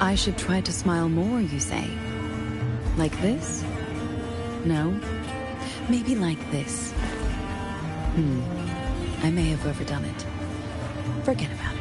I should try to smile more, you say? Like this? No? Maybe like this. I may have overdone it. Forget about it.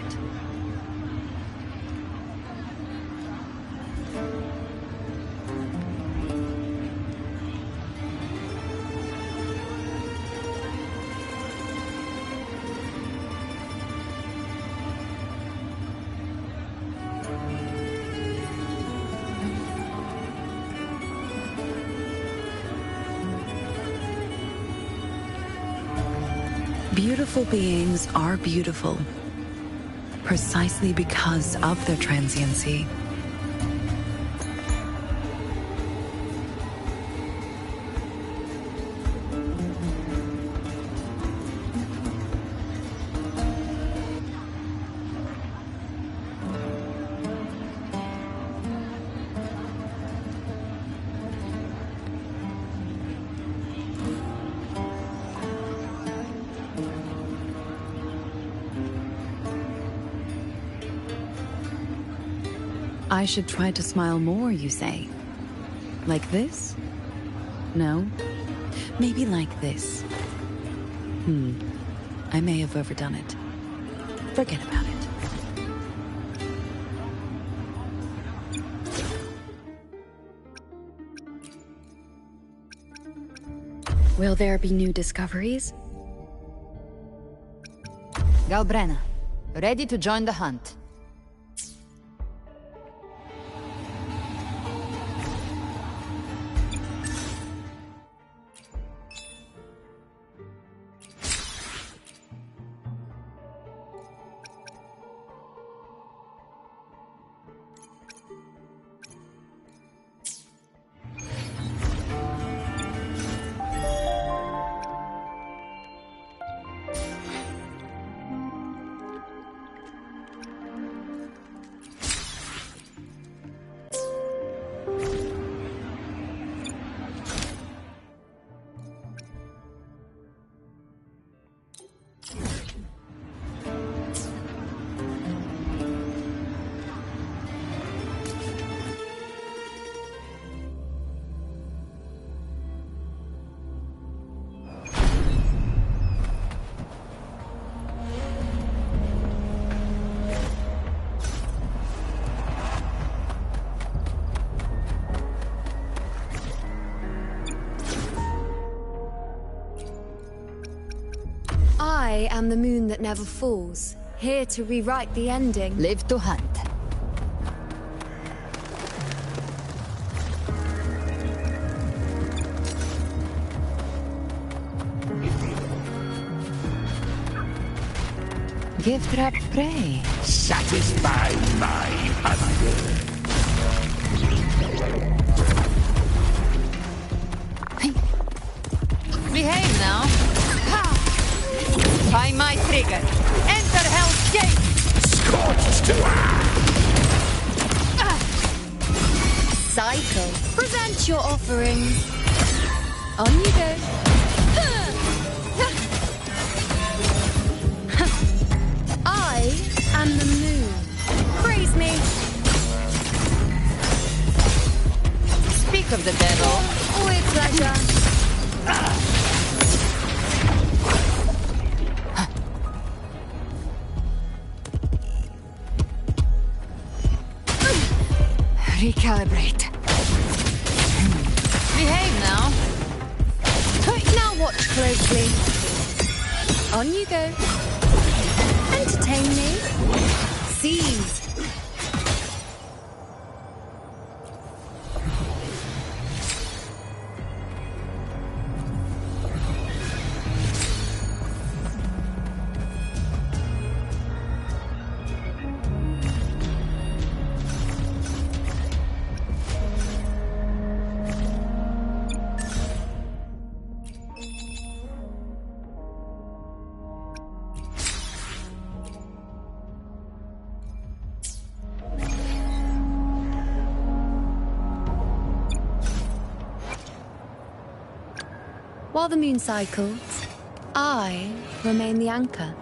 Beautiful beings are beautiful, precisely because of their transiency. I should try to smile more, you say? Like this? No? Maybe like this. I may have overdone it. Forget about it. Will there be new discoveries? Galbrenna, ready to join the hunt. I am the moon that never falls, here to rewrite the ending. Live to hunt. Give trap prey. Satisfy my hunger. Behave now. By my trigger. Enter Hell's Gate! Scorched to Cycle. Present your offerings. On you go. I am the moon. Praise me. Speak of the devil. With pleasure. Recalibrate. Behave now. Now watch closely. On you go. Entertain me. Seize. While the moon cycles, I remain the anchor.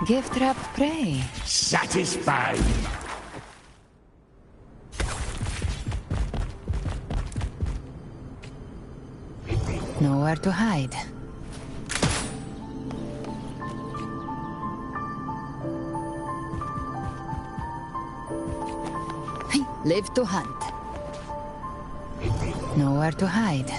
Gift trap prey. Satisfied. Nowhere to hide. Live to hunt. Nowhere to hide.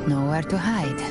Nowhere to hide.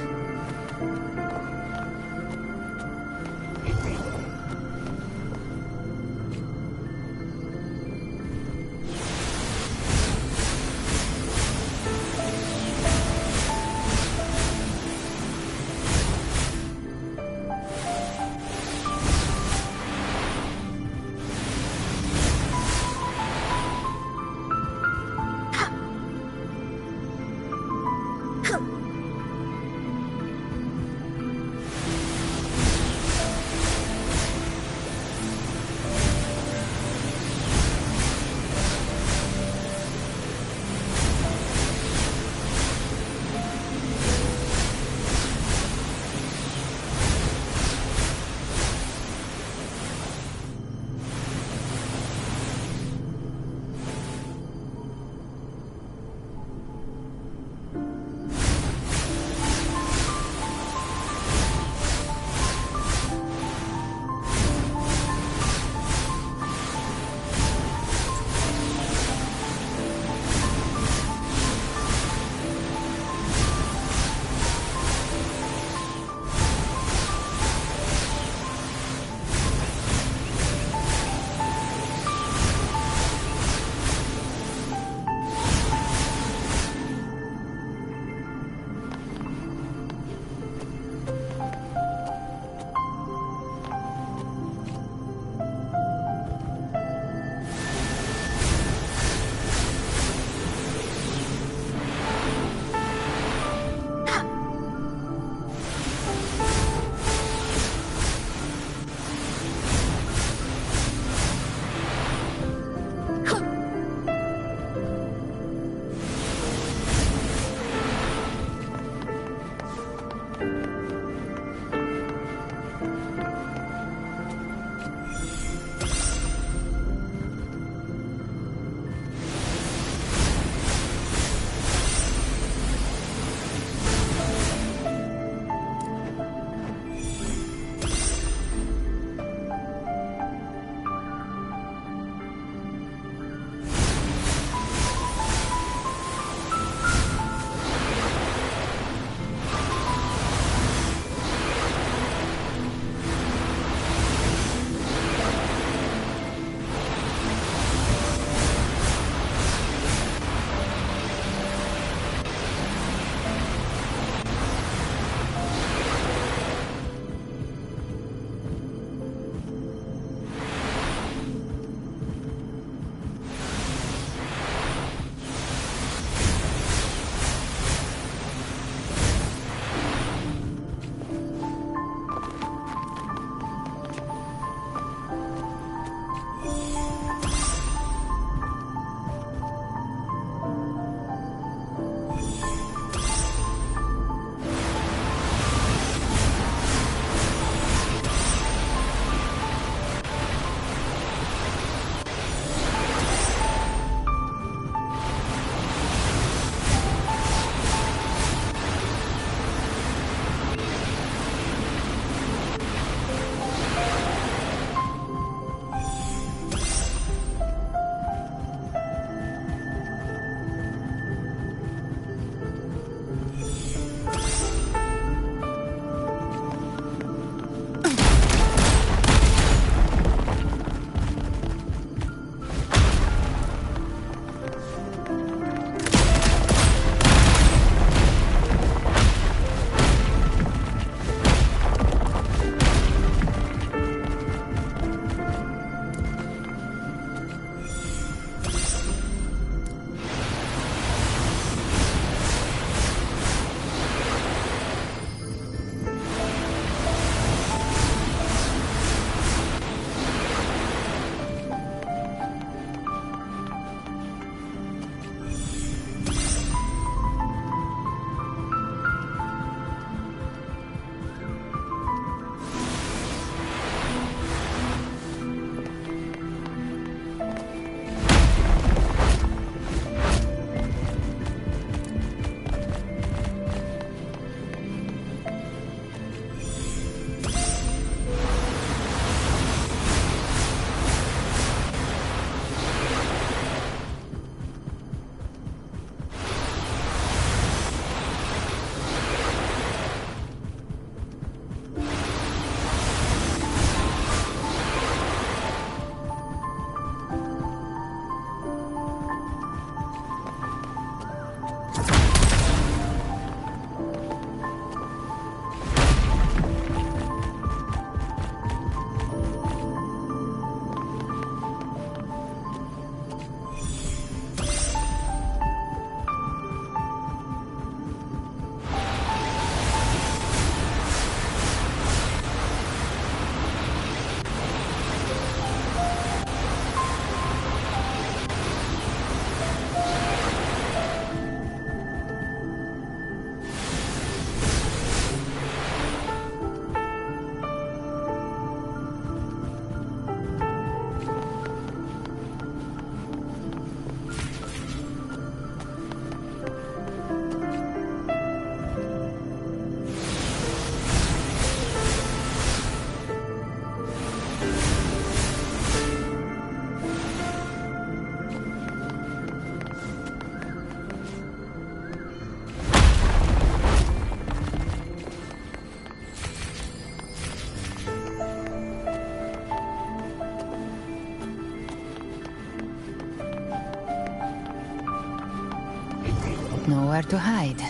Nowhere to hide.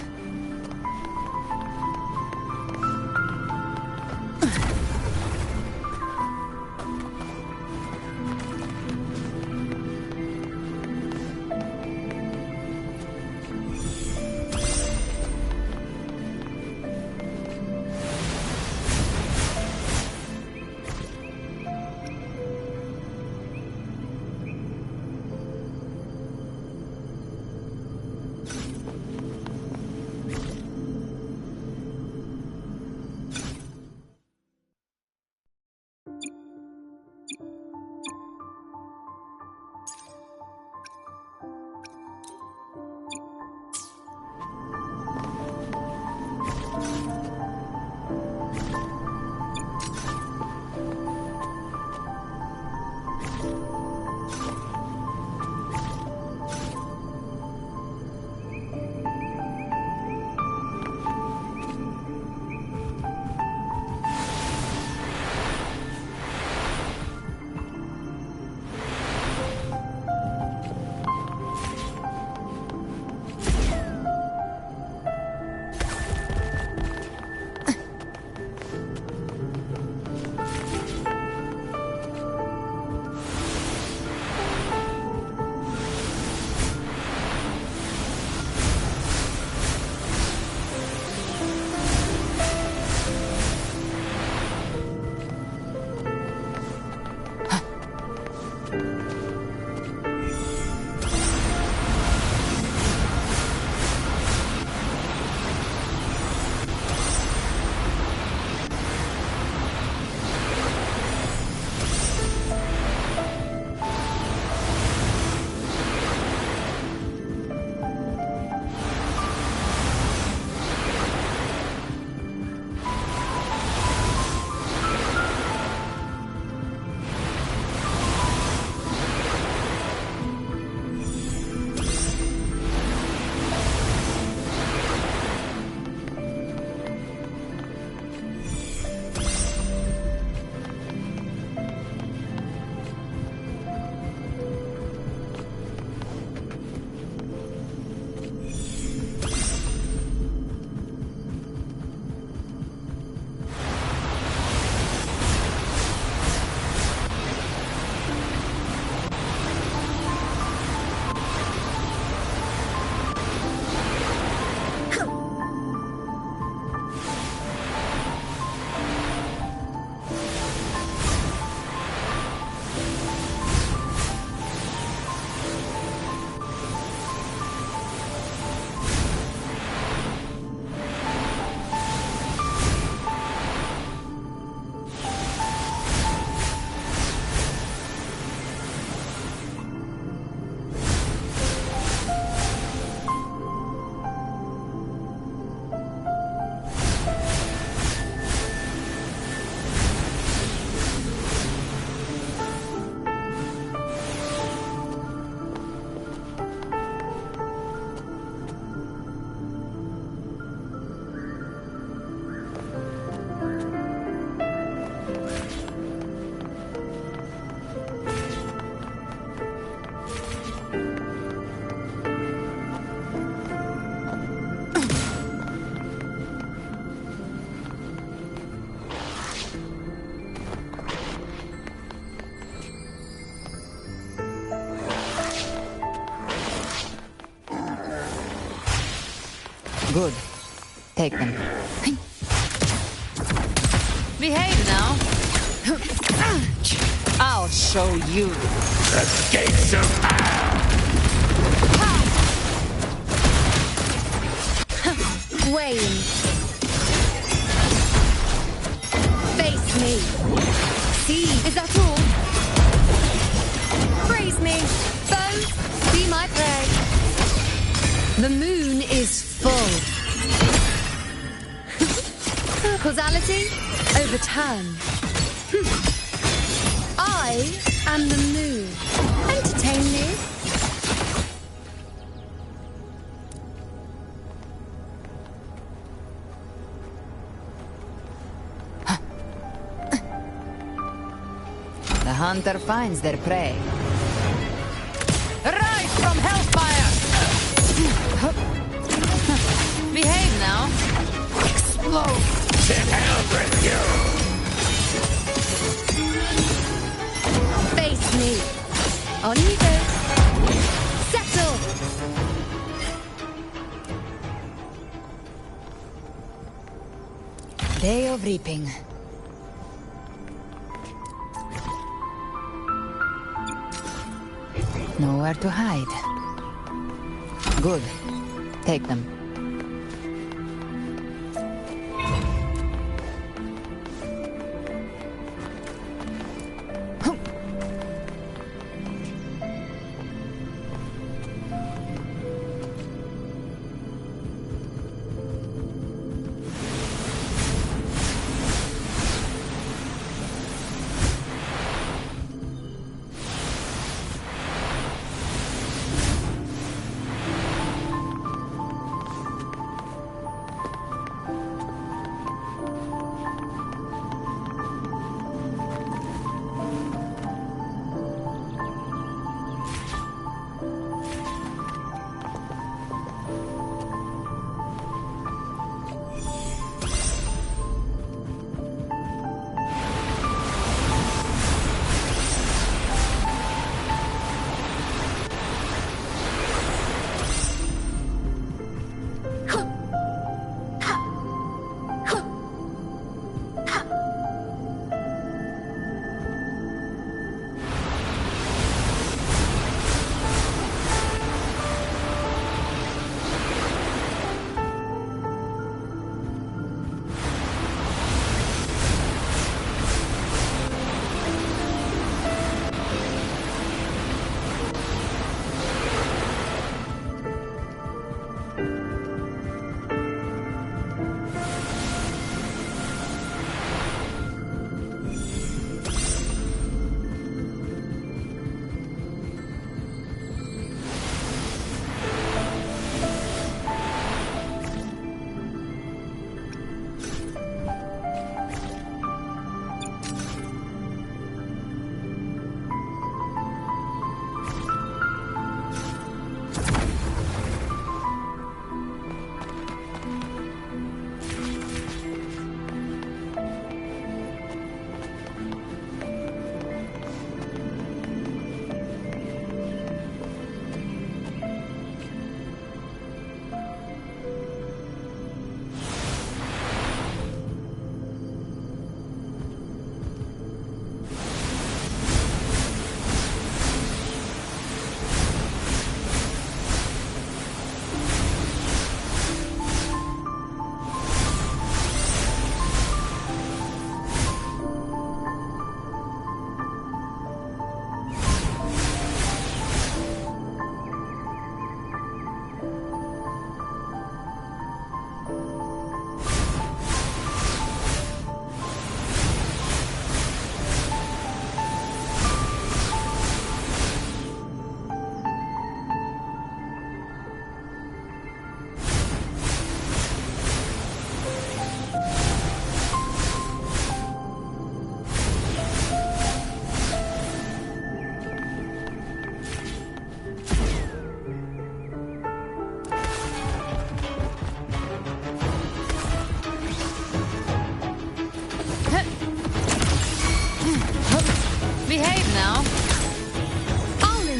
Good. Take them. Behave now. I'll show you. The gates of hell! Wayne. Face me. See, is that all? Praise me. Foes, be my prey. The moon is full. Causality, overturned. I am the moon. Entertain me. The hunter finds their prey. Rise from hellfire! slow. To hell with you! Face me. On you go. Settle. Day of reaping. Nowhere to hide. Good. Take them.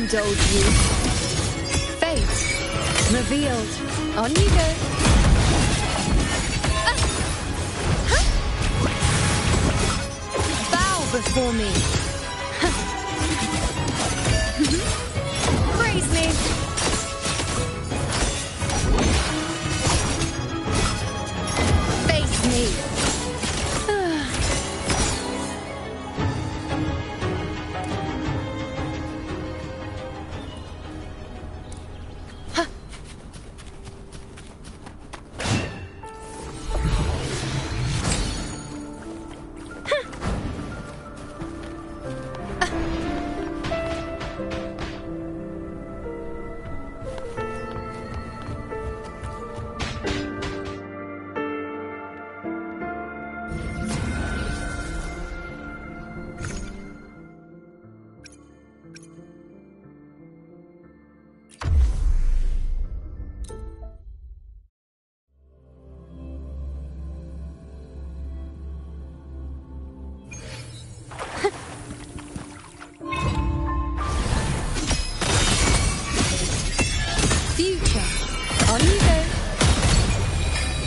indulge you. Fate revealed. On you go. Bow before me. Praise me. Face me.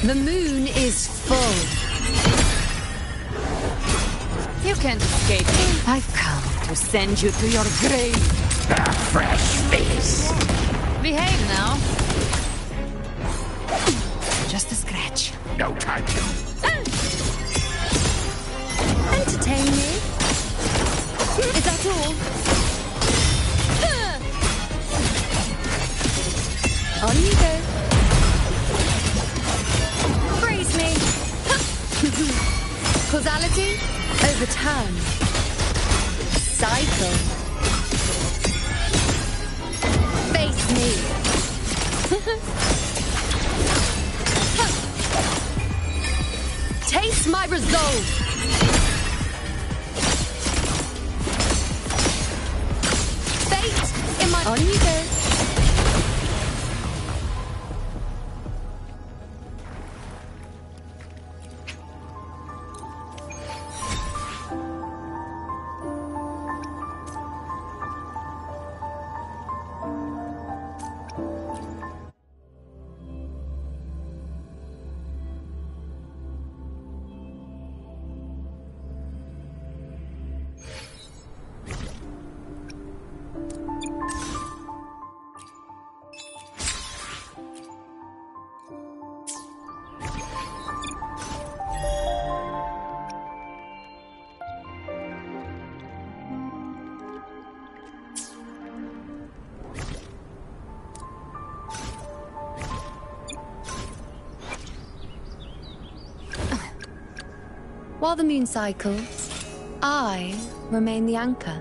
The moon is full. You can't escape me. I've come to send you to your grave. A fresh feast. Behave now. Just a scratch. No time to. Entertain me. Is that all? On you go. Freeze me. Causality, overturn. Cycle. Face me. Taste my resolve. Fate in my... On you go. While the moon cycles, I remain the anchor.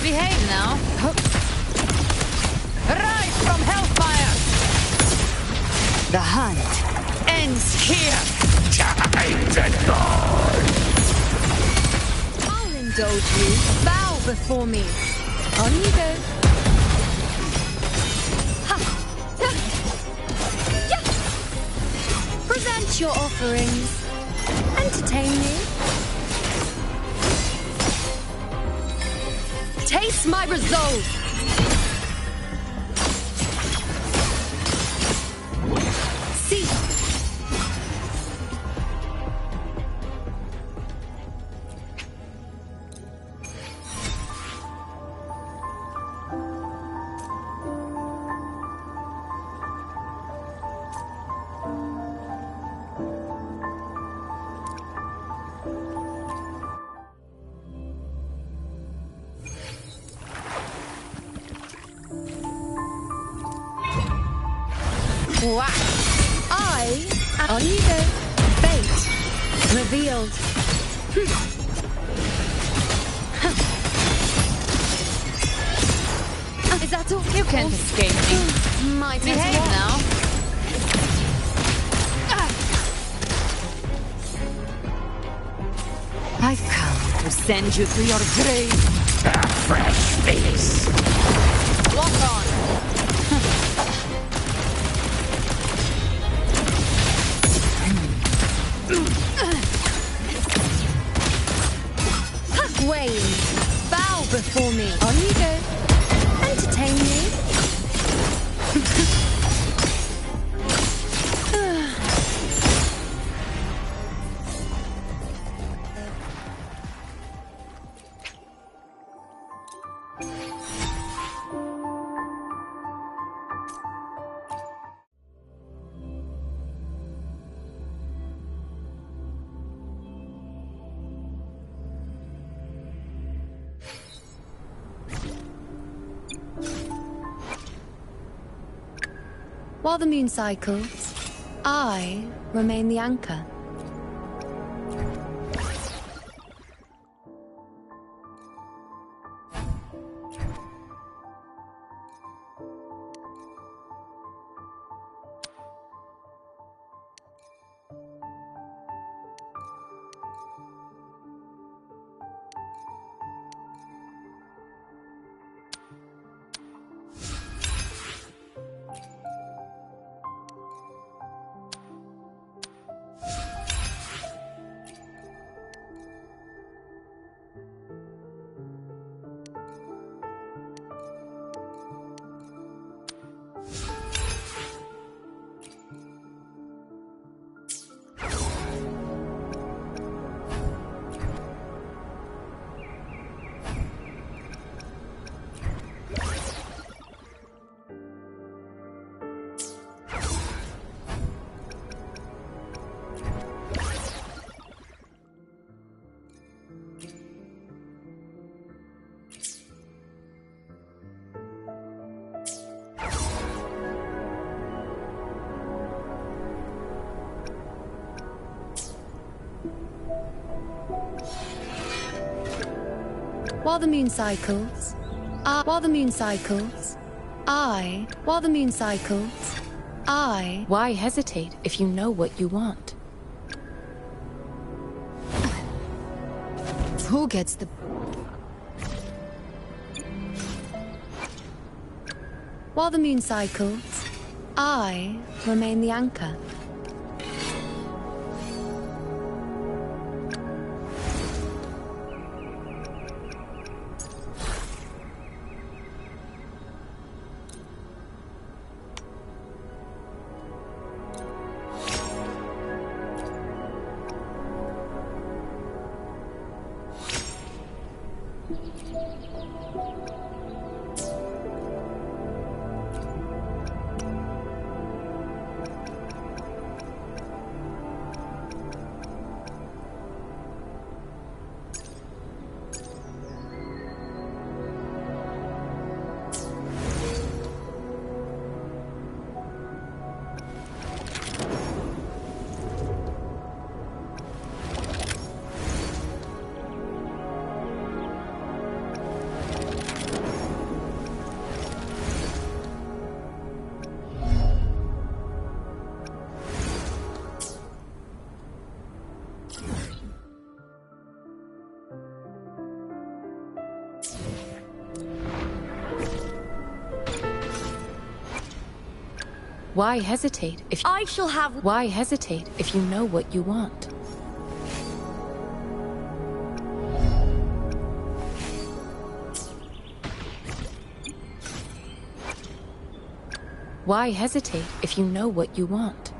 Behave now. Rise from hellfire. The hunt ends here. Time to dawn. I'll indulge you. Bow before me. On you go. Ha! Ha! Yeah! Present your offerings. Entertain me. Taste my resolve. Wow. On you go. Fate. Revealed. Is that all? You can't escape me. Might as Behave well. now. I've come to send you to your grave. A fresh face. Walk on. Wayne, bow before me. On you go. Entertain me. While the moon cycles, I remain the anchor. While the moon cycles, Why hesitate if you know what you want? who gets the... While the moon cycles, I remain the anchor. Why hesitate if Why hesitate if you know what you want? Why hesitate if you know what you want?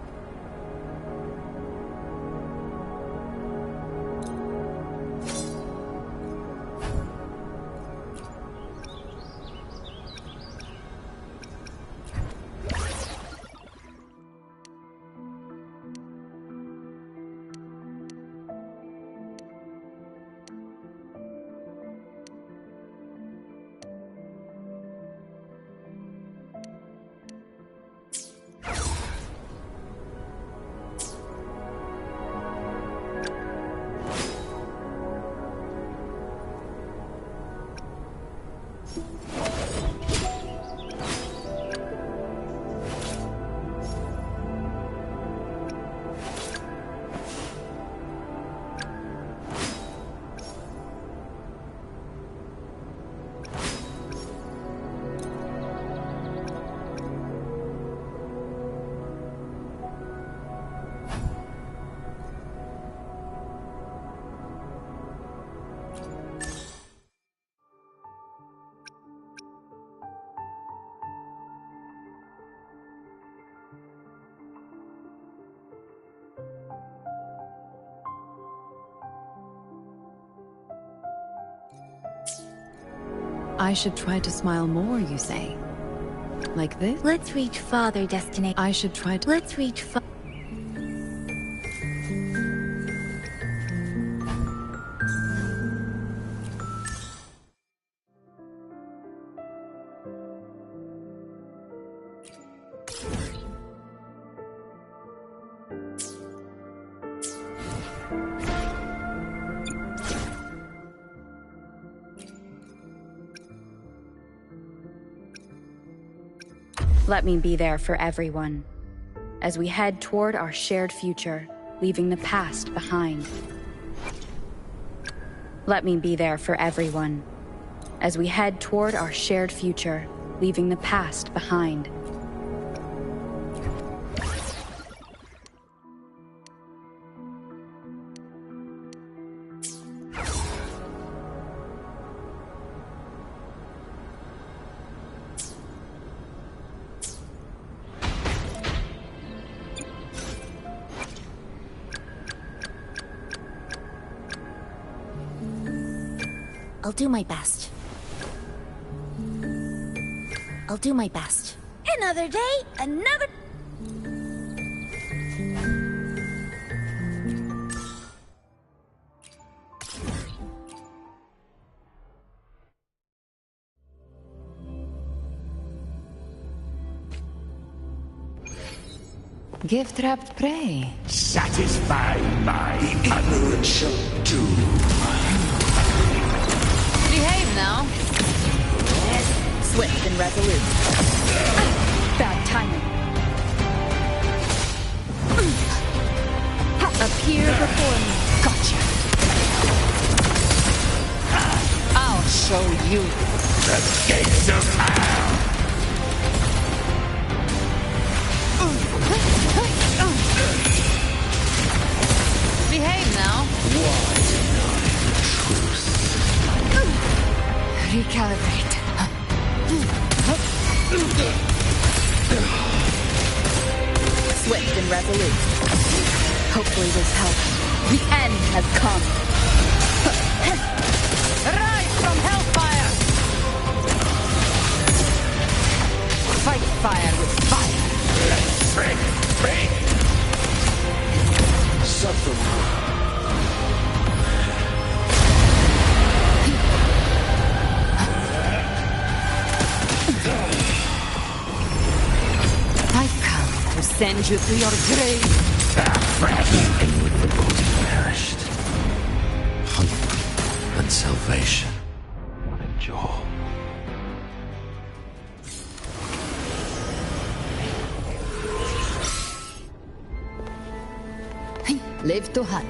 I should try to smile more, you say? Like this? Let's reach farther, destination. I should try to... Let's reach Let me be there for everyone, as we head toward our shared future, leaving the past behind. Let me be there for everyone, as we head toward our shared future, leaving the past behind. I'll do my best. I'll do my best. Another day, another... Gift-wrapped prey. Satisfy my unreachable doom. Behave now. Swift and resolute. Bad timing. Appear before me. Gotcha. I'll show you. The gates of hell. Behave now. Why deny the truth? Recalibrate. Swift and resolute. Hopefully this helps. The end has come. Rise from hellfire! Fight fire with fire. Let's break. Suffer. I've come to send you to your grave. Fresh. And with the body perished. Hope and salvation. What a joy. Live to hunt.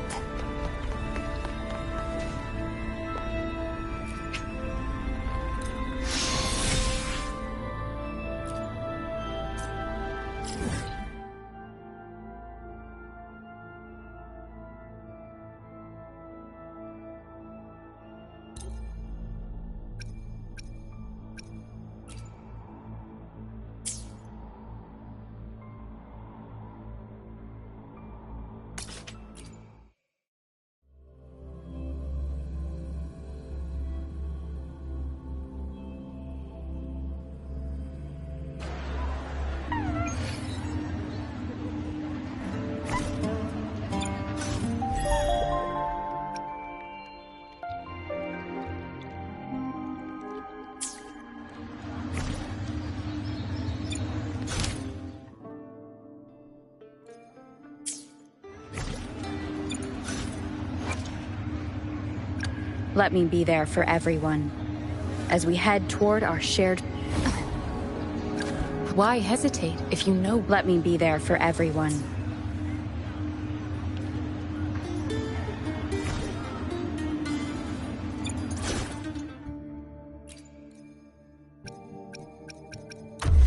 Let me be there for everyone, as we head toward our shared... Why hesitate if you know? Let me be there for everyone.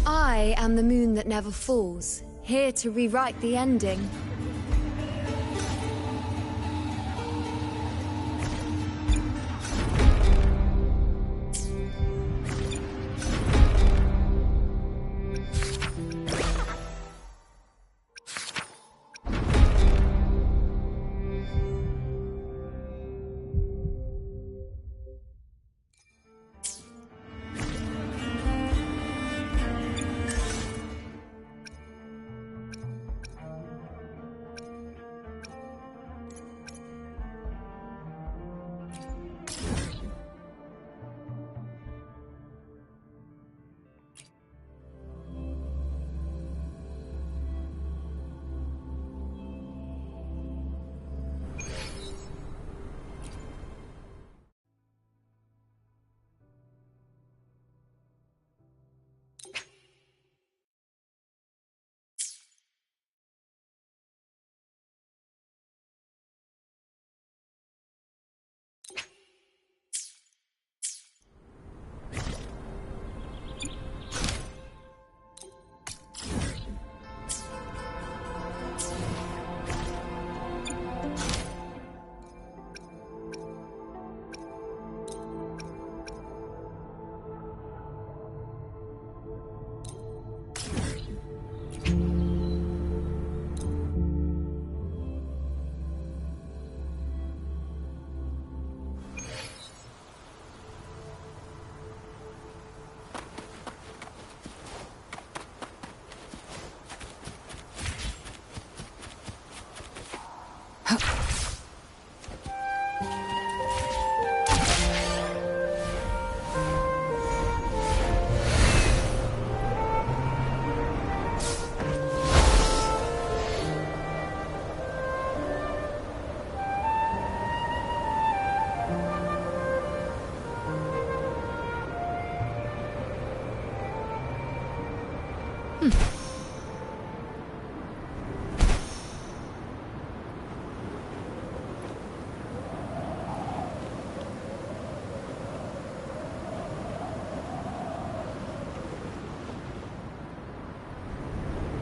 I am the moon that never falls, here to rewrite the ending.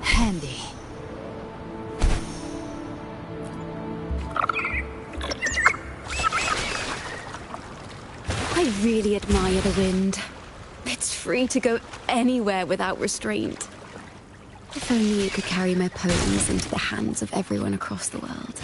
Handy. I really admire the wind. It's free to go anywhere without restraint. If only it could carry my poems into the hands of everyone across the world.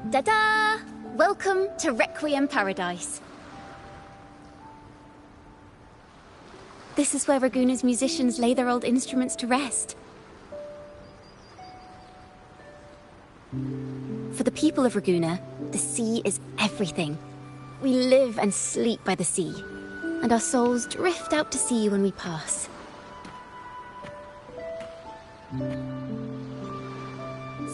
Ta-da! Welcome to Requiem Paradise. This is where Raguna's musicians lay their old instruments to rest. For the people of Raguna, the sea is everything. We live and sleep by the sea, and our souls drift out to sea when we pass.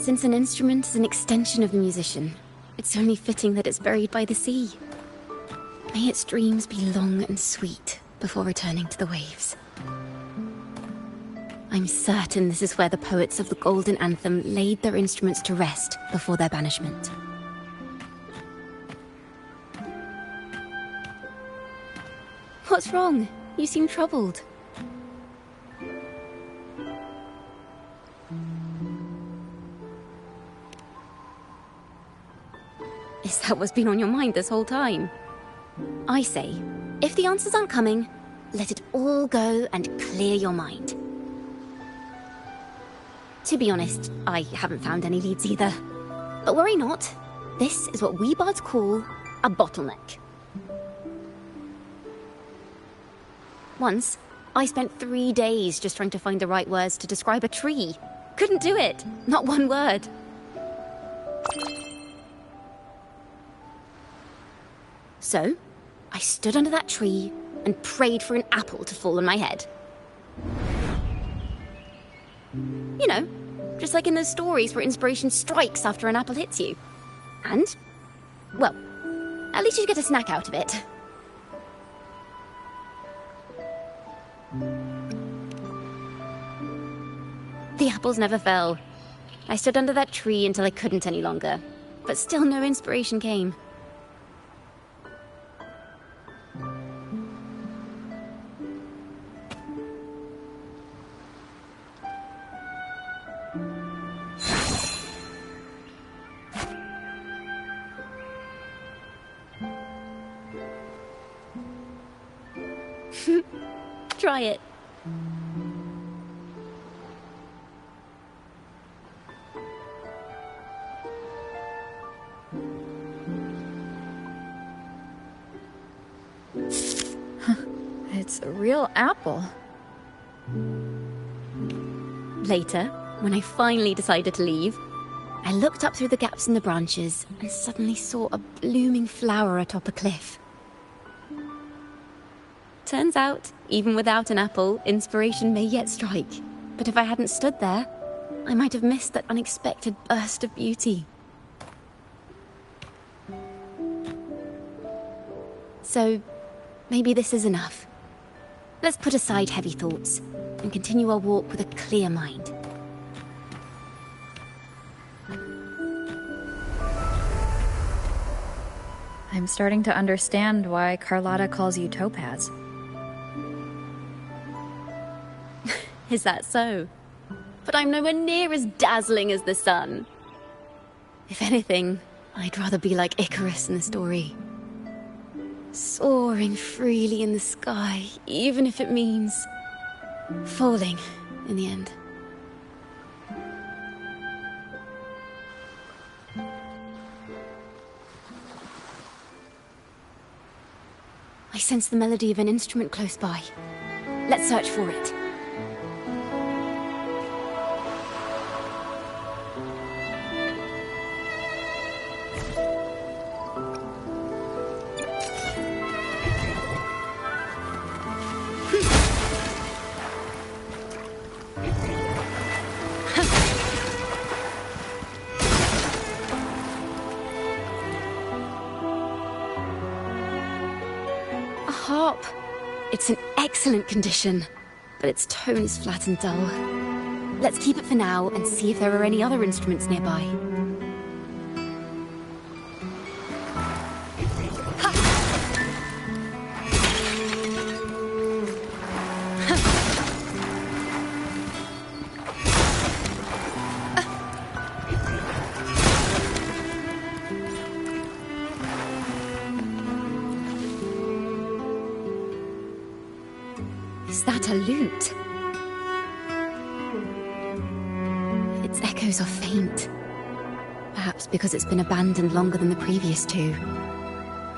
Since an instrument is an extension of the musician, it's only fitting that it's buried by the sea. May its dreams be long and sweet before returning to the waves. I'm certain this is where the poets of the Golden Anthem laid their instruments to rest before their banishment. What's wrong? You seem troubled. Is that what's been on your mind this whole time? I say, if the answers aren't coming, let it all go and clear your mind. To be honest, I haven't found any leads either. But worry not. This is what we bards call a bottleneck. Once, I spent 3 days just trying to find the right words to describe a tree. Couldn't do it. Not one word. So, I stood under that tree and prayed for an apple to fall on my head. You know, just like in those stories where inspiration strikes after an apple hits you. And, well, at least you get a snack out of it. The apples never fell. I stood under that tree until I couldn't any longer, but still no inspiration came. Try it. It's a real apple. Later, when I finally decided to leave, I looked up through the gaps in the branches and suddenly saw a blooming flower atop a cliff. Turns out, even without an apple, inspiration may yet strike. But if I hadn't stood there, I might have missed that unexpected burst of beauty. So, maybe this is enough. Let's put aside heavy thoughts and continue our walk with a clear mind. I'm starting to understand why Carlotta calls you Topaz. Is that so? But I'm nowhere near as dazzling as the sun. If anything, I'd rather be like Icarus in the story. Soaring freely in the sky, even if it means falling in the end. I sense the melody of an instrument close by. Let's search for it. Harp. It's in excellent condition, but its tone is flat and dull. Let's keep it for now and see if there are any other instruments nearby. Is that a lute? Its echoes are faint. Perhaps because it's been abandoned longer than the previous two.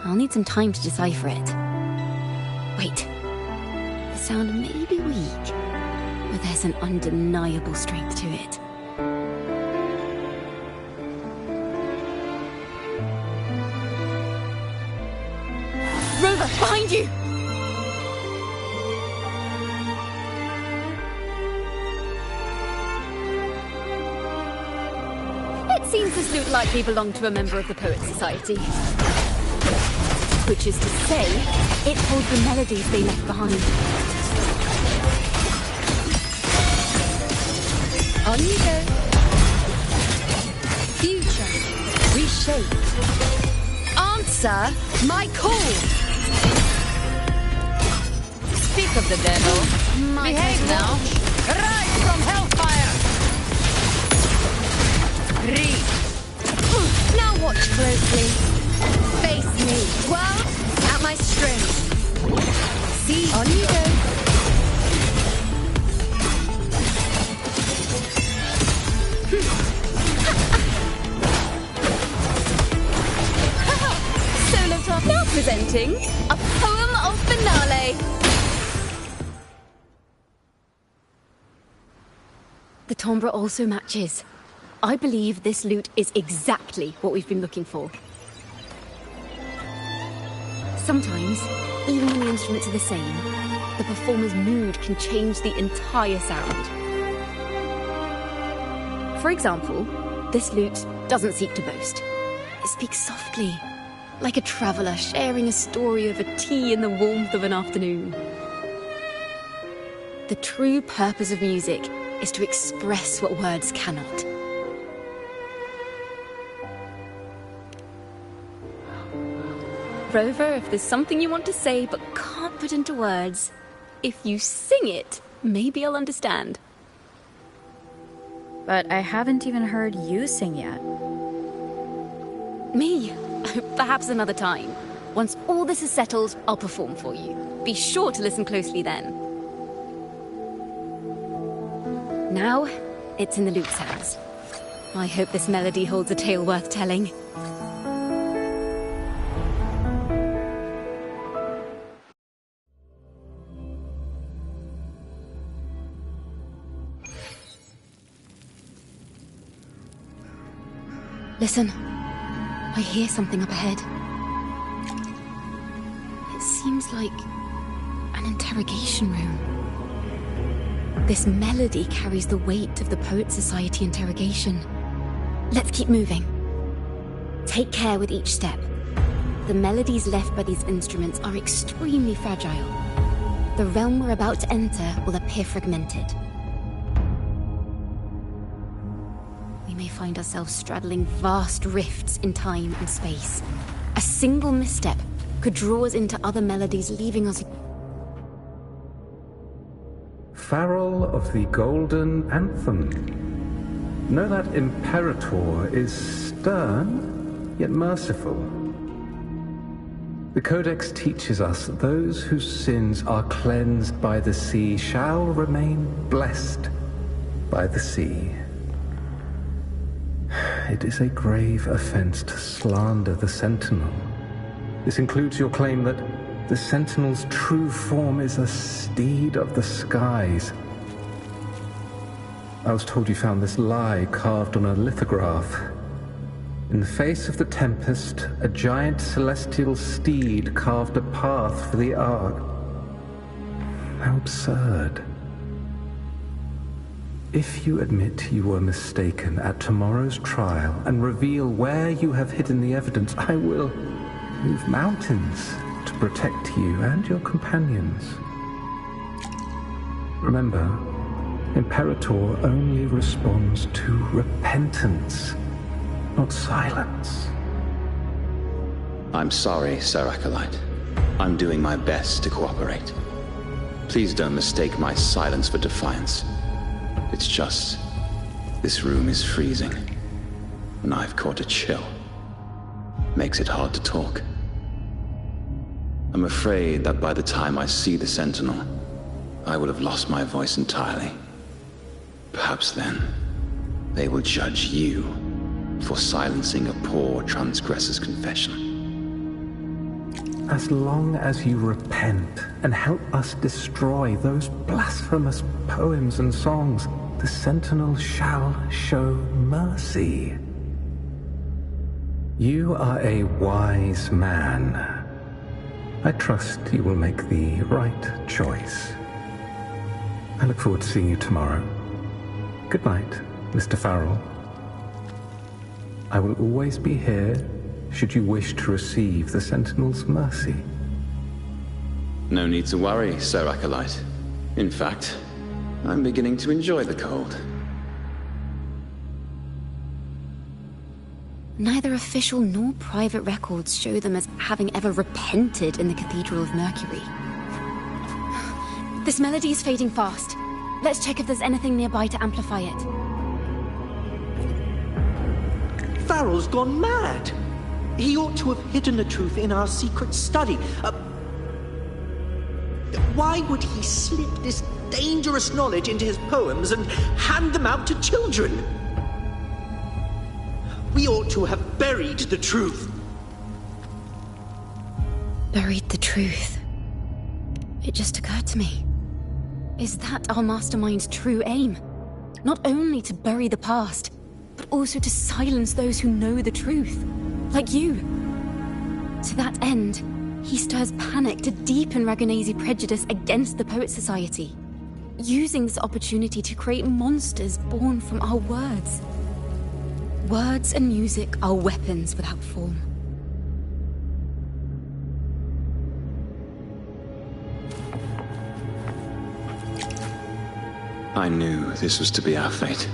I'll need some time to decipher it. Wait. The sound may be weak, but there's an undeniable strength to it. Rover, behind you! Seems this lute likely belonged to a member of the Poets Society. Which is to say, it holds the melodies they left behind. On you go. Future. Reshape. Answer my call. Speak of the devil. Behave now. Rise from hellfire. Read. Now watch closely. Face me. 12 at my string. See, on you go. Solo top. Now presenting a poem of finale. The timbre also matches. I believe this lute is exactly what we've been looking for. Sometimes, even when the instruments are the same, the performer's mood can change the entire sound. For example, this lute doesn't seek to boast. It speaks softly, like a traveller sharing a story over tea in the warmth of an afternoon. The true purpose of music is to express what words cannot. Rover, if there's something you want to say but can't put into words, if you sing it, maybe I'll understand. But I haven't even heard you sing yet. Me? Perhaps another time. Once all this is settled, I'll perform for you. Be sure to listen closely then. Now, it's in the lute's hands. I hope this melody holds a tale worth telling. Listen, I hear something up ahead. It seems like an An interrogation room. This melody carries the weight of the Poet Society interrogation. Let's keep moving. Take care with each step. The melodies left by these instruments are extremely fragile. The realm we're about to enter will appear fragmented. We may find ourselves straddling vast rifts in time and space. A single misstep could draw us into other melodies, leaving us... Farrell of the Golden Anthem. Know that Imperator is stern, yet merciful. The Codex teaches us that those whose sins are cleansed by the sea shall remain blessed by the sea. It is a grave offense to slander the Sentinel. This includes your claim that the Sentinel's true form is a steed of the skies. I was told you found this lie carved on a lithograph. In the face of the tempest, a giant celestial steed carved a path for the Ark. How absurd. If you admit you were mistaken at tomorrow's trial and reveal where you have hidden the evidence, I will move mountains to protect you and your companions. Remember, Imperator only responds to repentance, not silence. I'm sorry, Sir Acolyte. I'm doing my best to cooperate. Please don't mistake my silence for defiance. It's just, this room is freezing, and I've caught a chill. Makes it hard to talk. I'm afraid that by the time I see the Sentinel, I will have lost my voice entirely. Perhaps then, they will judge you for silencing a poor transgressor's confession. As long as you repent and help us destroy those blasphemous poems and songs, the Sentinel shall show mercy. You are a wise man. I trust you will make the right choice. I look forward to seeing you tomorrow. Good night, Mr. Farrell. I will always be here should you wish to receive the Sentinel's mercy. No need to worry, Sir Acolyte. In fact, I'm beginning to enjoy the cold. Neither official nor private records show them as having ever repented in the Cathedral of Mercury. This melody is fading fast. Let's check if there's anything nearby to amplify it. Farrell's gone mad. He ought to have hidden the truth in our secret study. Why would he slip this dangerous knowledge into his poems and hand them out to children? We ought to have buried the truth. Buried the truth. It just occurred to me. Is that our mastermind's true aim? Not only to bury the past, but also to silence those who know the truth. Like you. To that end, he stirs panic to deepen Ragonese prejudice against the Poet Society, using this opportunity to create monsters born from our words. Words and music are weapons without form. I knew this was to be our fate.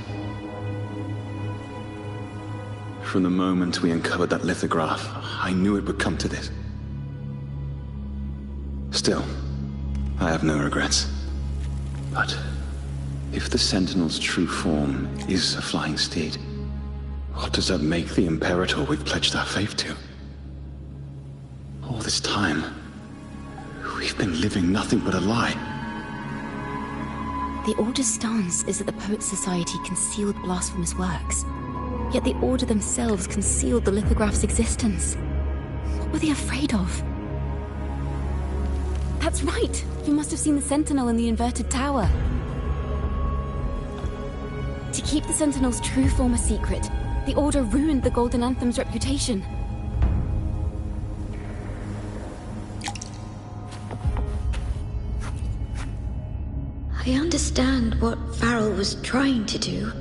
From the moment we uncovered that lithograph, I knew it would come to this. Still, I have no regrets. But if the Sentinel's true form is a flying steed, what does that make the Imperator we've pledged our faith to? All this time, we've been living nothing but a lie. The Order's stance is that the Poet Society concealed blasphemous works, yet the Order themselves concealed the lithograph's existence. What were they afraid of? That's right! You must have seen the Sentinel in the inverted tower. To keep the Sentinel's true form a secret, the Order ruined the Golden Anthem's reputation. I understand what Farrell was trying to do.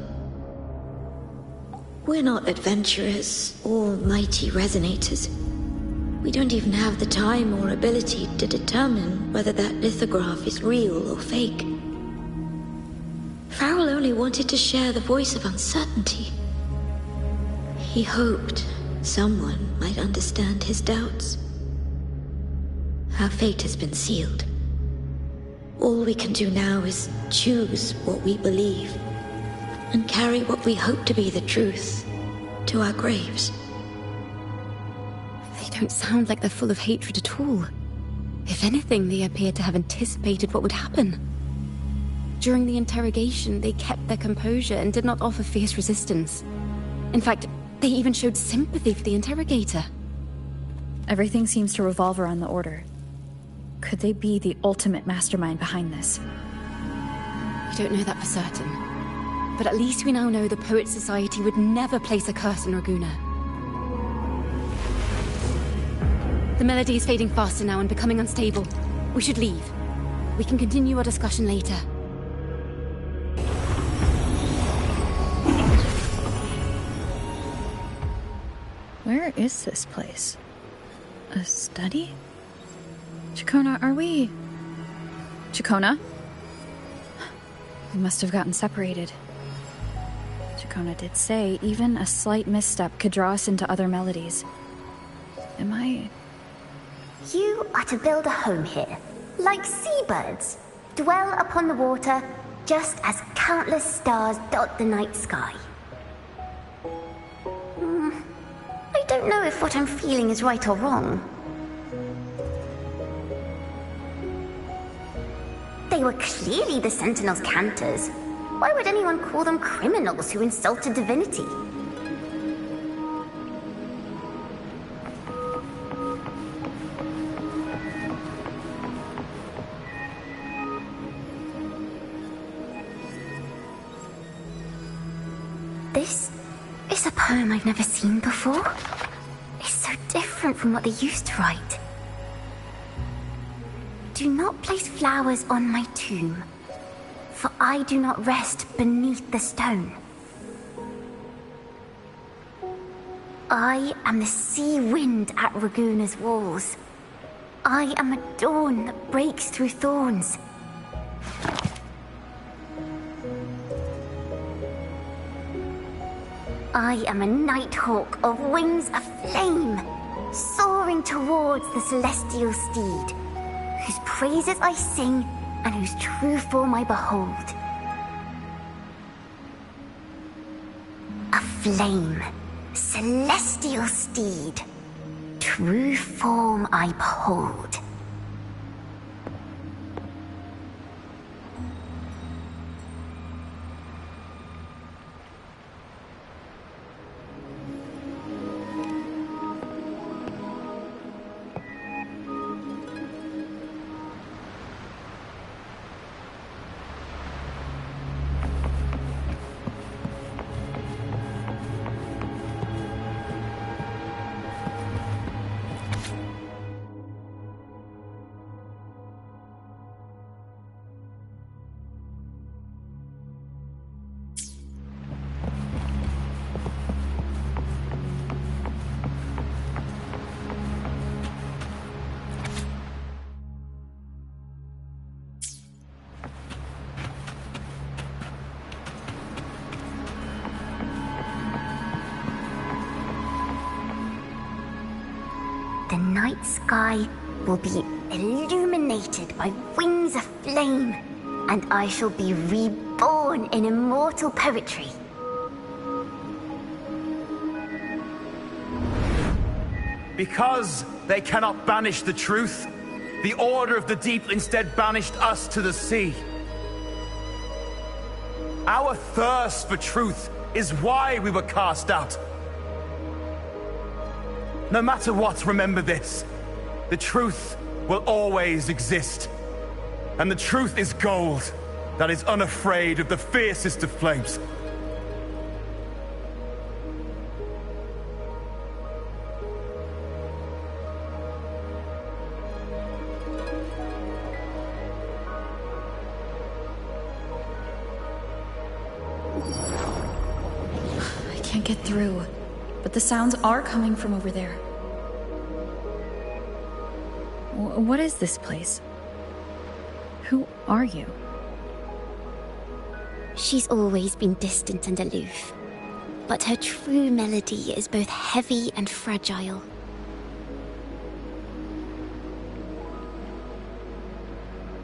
We're not adventurers or mighty resonators. We don't even have the time or ability to determine whether that lithograph is real or fake. Farrell only wanted to share the voice of uncertainty. He hoped someone might understand his doubts. Our fate has been sealed. All we can do now is choose what we believe and carry what we hope to be the truth to our graves. They don't sound like they're full of hatred at all. If anything, they appear to have anticipated what would happen. During the interrogation, they kept their composure and did not offer fierce resistance. In fact, they even showed sympathy for the interrogator. Everything seems to revolve around the Order. Could they be the ultimate mastermind behind this? We don't know that for certain. But at least we now know the Poets Society would never place a curse on Raguna. The melody is fading faster now and becoming unstable. We should leave. We can continue our discussion later. Where is this place? A study? Chacona, are we... Chacona? We must have gotten separated. Chacona did say even a slight misstep could draw us into other melodies. Am I... You are to build a home here, like seabirds. Dwell upon the water, just as countless stars dot the night sky. I don't know if what I'm feeling is right or wrong. They were clearly the Sentinel's cantors. Why would anyone call them criminals who insulted divinity? This is a poem I've never seen before. It's so different from what they used to write. Do not place flowers on my tomb, for I do not rest beneath the stone. I am the sea wind at Raguna's walls. I am a dawn that breaks through thorns. I am a nighthawk of wings aflame, soaring towards the celestial steed, whose praises I sing and whose true form I behold. A flame, celestial steed, true form I behold. The night sky will be illuminated by wings of flame, and I shall be reborn in immortal poetry. Because they cannot banish the truth, the Order of the Deep instead banished us to the sea. Our thirst for truth is why we were cast out. No matter what, remember this. The truth will always exist. And the truth is gold that is unafraid of the fiercest of flames. can't get through, but the sounds are coming from over there. What is this place? Who are you? She's always been distant and aloof, but her true melody is both heavy and fragile.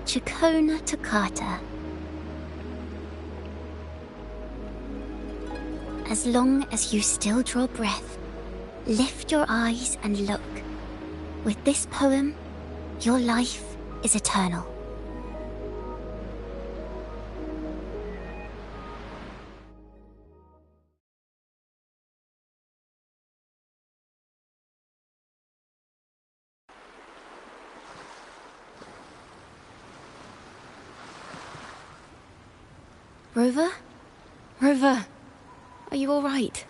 Chacona Toccata. As long as you still draw breath, lift your eyes and look. With this poem, your life is eternal. Rover? Rover, are you all right?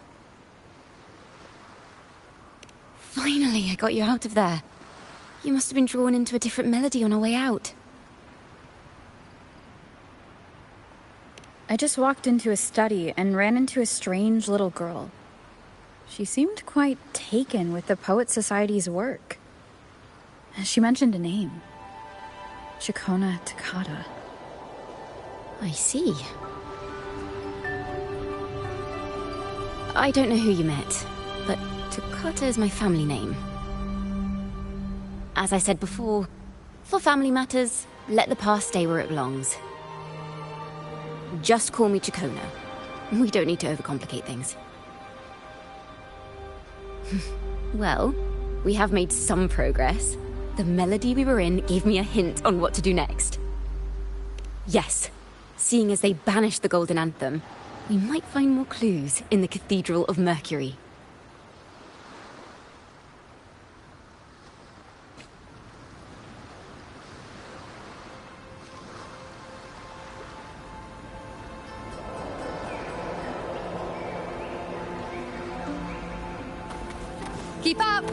Finally, I got you out of there. You must have been drawn into a different melody on our way out. I just walked into a study and ran into a strange little girl. She seemed quite taken with the Poet Society's work. She mentioned a name. Chacona Toccata. I see. I don't know who you met, but Toccata is my family name. As I said before, for family matters, let the past stay where it belongs. Just call me Chacona. We don't need to overcomplicate things. Well, we have made some progress. The melody we were in gave me a hint on what to do next. Yes, seeing as they banished the Golden Anthem, we might find more clues in the Cathedral of Mercury. Keep up!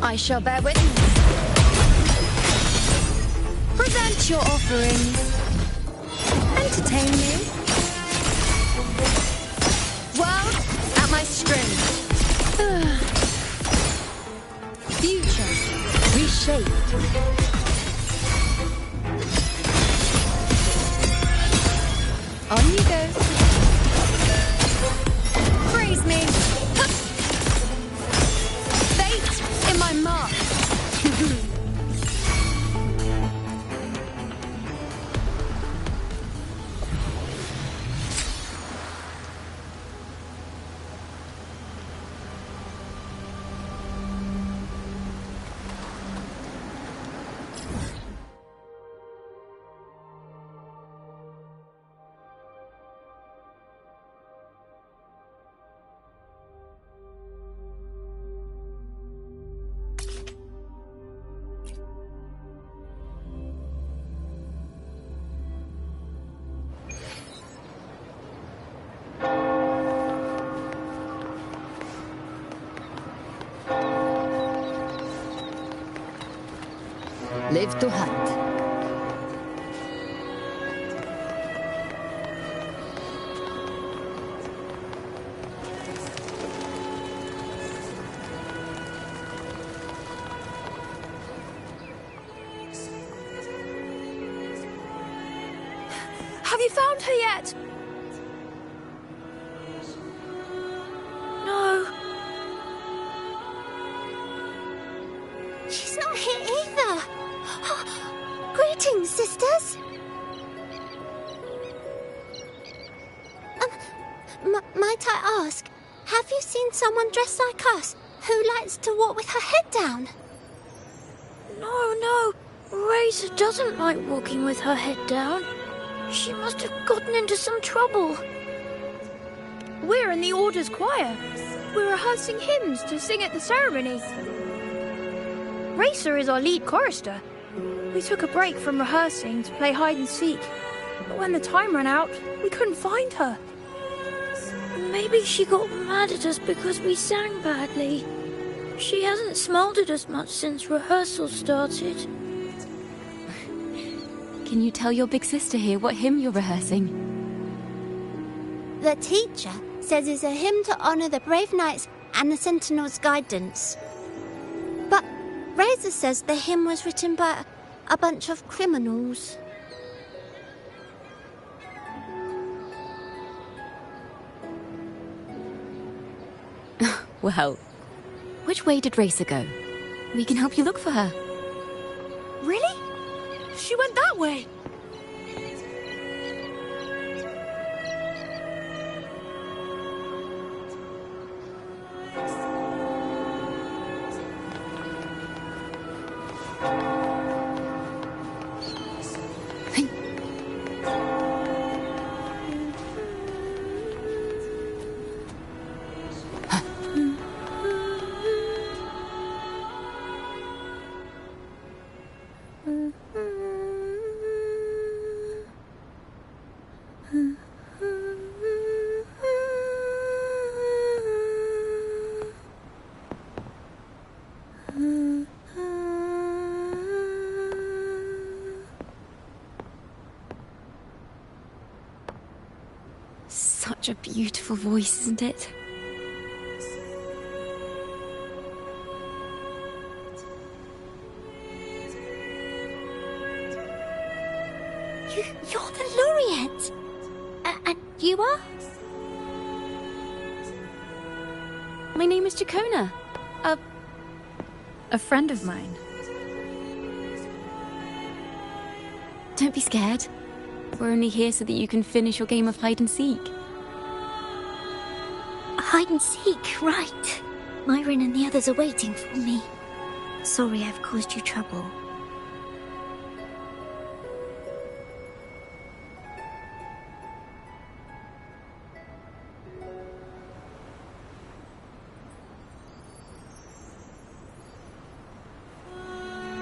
I shall bear witness. Present your offerings. Entertain you. World at my string. Future reshaped. On you go. Praise me. Fate in my mark. Live to hunt. Have you found her yet? No. She's not here either. Greetings, sisters. Might I ask, have you seen someone dressed like us who likes to walk with her head down? No. Razor doesn't like walking with her head down. She must have gotten into some trouble. We're in the Order's choir. We're rehearsing hymns to sing at the ceremony. Racer is our lead chorister. We took a break from rehearsing to play hide and seek, but when the time ran out, we couldn't find her. Maybe she got mad at us because we sang badly. She hasn't smiled at us much since rehearsal started. Can you tell your big sister here what hymn you're rehearsing? The teacher says it's a hymn to honor the brave knights and the Sentinel's guidance. But Razor says the hymn was written by a bunch of criminals. Well, which way did Racer go? We can help you look for her. Really? She went that way. Such a beautiful voice, isn't it? You're the laureate! And you are? My name is Jacona. A friend of mine. Don't be scared. We're only here so that you can finish your game of hide and seek. Hide and seek, right. Myron and the others are waiting for me. Sorry I've caused you trouble.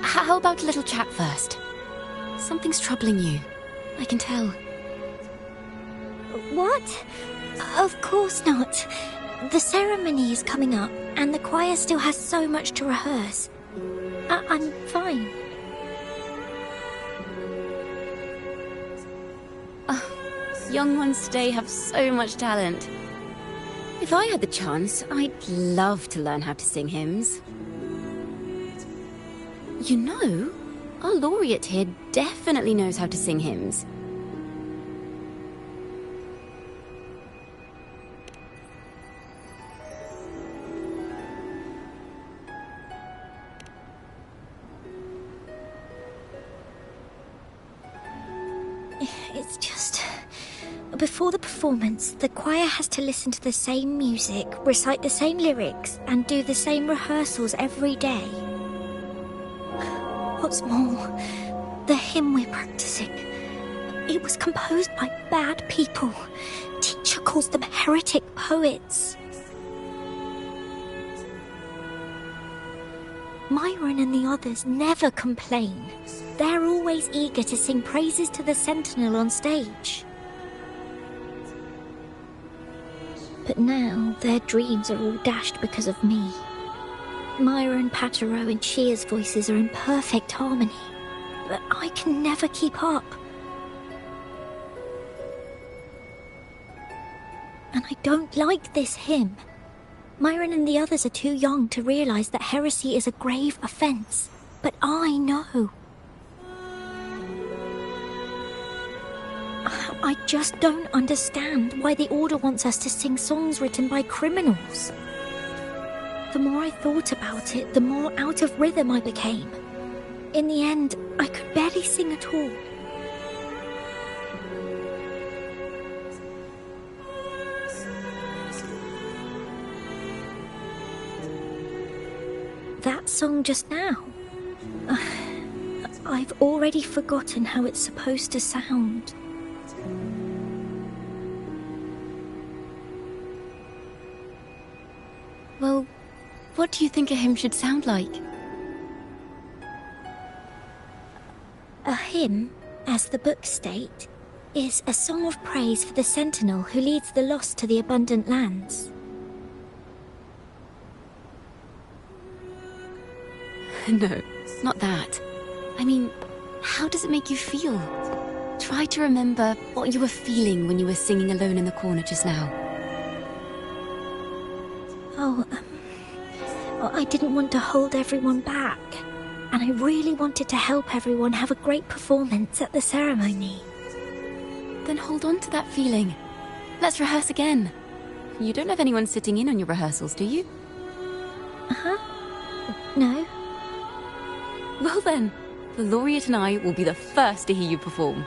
How about a little chat first? Something's troubling you. I can tell. What? Of course not. The ceremony is coming up, and the choir still has so much to rehearse. I'm fine. Young ones today have so much talent. If I had the chance, I'd love to learn how to sing hymns. You know, our laureate here definitely knows how to sing hymns. It's just... Before the performance, the choir has to listen to the same music, recite the same lyrics, and do the same rehearsals every day. What's more, the hymn we're practicing, it was composed by bad people. Teacher calls them heretic poets. Myron and the others never complain. They're always eager to sing praises to the Sentinel on stage. But now their dreams are all dashed because of me. Myron, Patero and Shia's voices are in perfect harmony, but I can never keep up. And I don't like this hymn. Myron and the others are too young to realize that heresy is a grave offense, but I know. I just don't understand why the Order wants us to sing songs written by criminals. The more I thought about it, the more out of rhythm I became. In the end, I could barely sing at all. That song just now. I've already forgotten how it's supposed to sound. Well, what do you think a hymn should sound like? A hymn, as the books state, is a song of praise for the Sentinel who leads the lost to the abundant lands. No, not that. I mean, how does it make you feel? Try to remember what you were feeling when you were singing alone in the corner just now. Oh, I didn't want to hold everyone back. And I really wanted to help everyone have a great performance at the ceremony. Then hold on to that feeling. Let's rehearse again. You don't have anyone sitting in on your rehearsals, do you? Uh-huh. No. Well then, the laureate and I will be the first to hear you perform.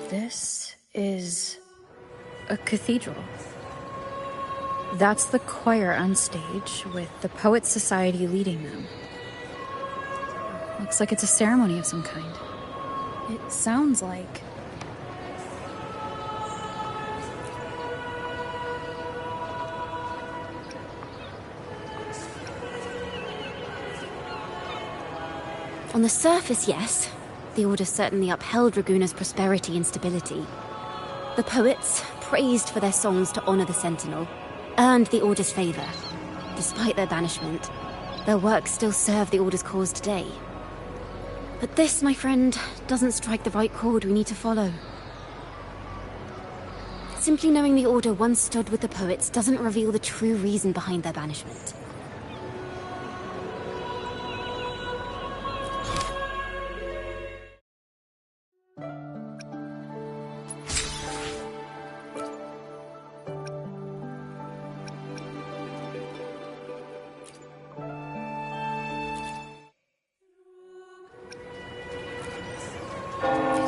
This is a cathedral. That's the choir on stage, with the Poets Society leading them. Looks like it's a ceremony of some kind. It sounds like... On the surface, yes. The Order certainly upheld Raguna's prosperity and stability. The poets, praised for their songs to honor the Sentinel, earned the Order's favor. Despite their banishment, their works still serve the Order's cause today. But this, my friend, doesn't strike the right chord we need to follow. Simply knowing the Order once stood with the poets doesn't reveal the true reason behind their banishment.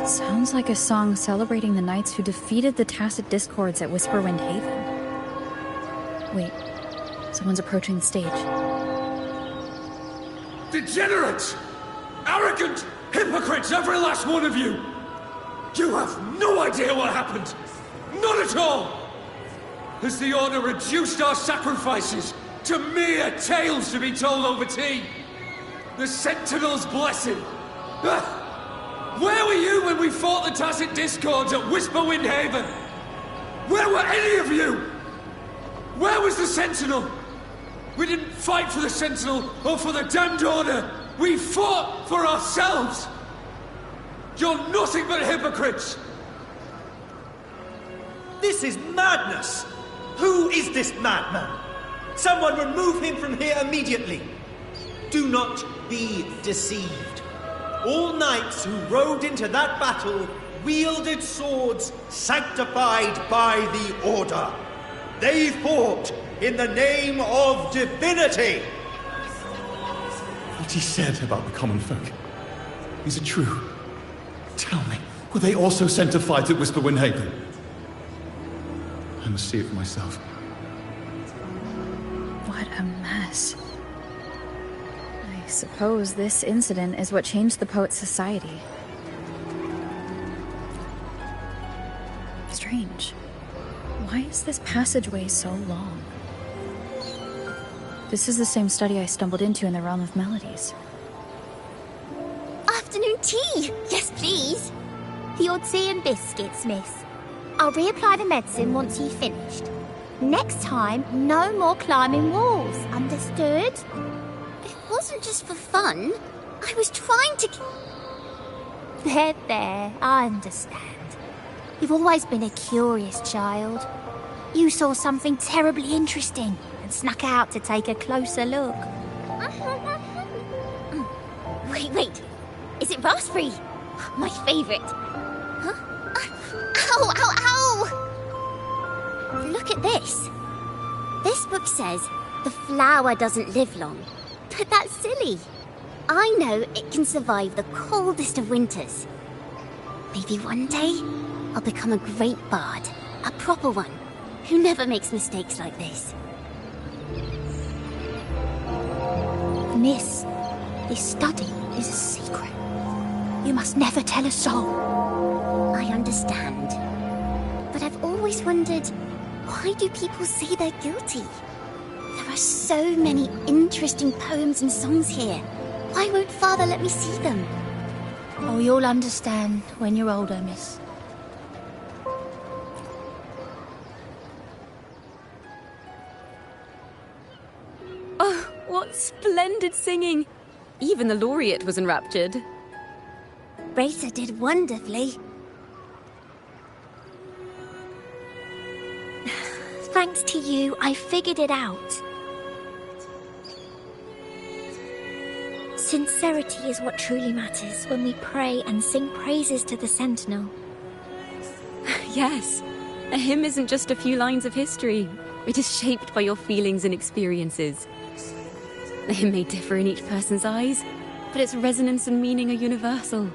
Sounds like a song celebrating the knights who defeated the Tacit Discords at Whisperwind Haven. Wait, someone's approaching the stage. Degenerates! Arrogant hypocrites, every last one of you! You have no idea what happened! Not at all! Has the Order reduced our sacrifices to mere tales to be told over tea? The Sentinel's blessing! Where were you when we fought the Tacit Discords at Whisperwind Haven? Where were any of you? Where was the Sentinel? We didn't fight for the Sentinel or for the damned Order. We fought for ourselves. You're nothing but hypocrites. This is madness! Who is this madman? Someone remove him from here immediately. Do not be deceived. All knights who rode into that battle wielded swords sanctified by the Order. They fought in the name of divinity. What he said about the common folk, is it true? Tell me, were they also sent to fight at Whisperwind Haven? I must see it for myself. What a mess. I suppose this incident is what changed the Poets Society. Strange. Why is this passageway so long? This is the same study I stumbled into in the Realm of Melodies. Afternoon tea! Yes, please. The odd tea and biscuits, miss. I'll reapply the medicine once you've finished. Next time, no more climbing walls. Understood? It wasn't just for fun. I was trying to... There, I understand. You've always been a curious child. You saw something terribly interesting and snuck out to take a closer look. Wait. Is it raspberry? My favorite. Huh? Ow! Look at this. This book says the flower doesn't live long. But that's silly. I know it can survive the coldest of winters. Maybe one day I'll become a great bard. A proper one. Who never makes mistakes like this. Miss, this study is a secret. You must never tell a soul. I understand. But I've always wondered, why do people say they're guilty? There are so many interesting poems and songs here. Why won't Father let me see them? Oh, you'll understand when you're older, miss. Oh, what splendid singing! Even the laureate was enraptured. Racer did wonderfully. Thanks to you, I figured it out. Sincerity is what truly matters when we pray and sing praises to the Sentinel. Yes, a hymn isn't just a few lines of history. It is shaped by your feelings and experiences. The hymn may differ in each person's eyes, but its resonance and meaning are universal.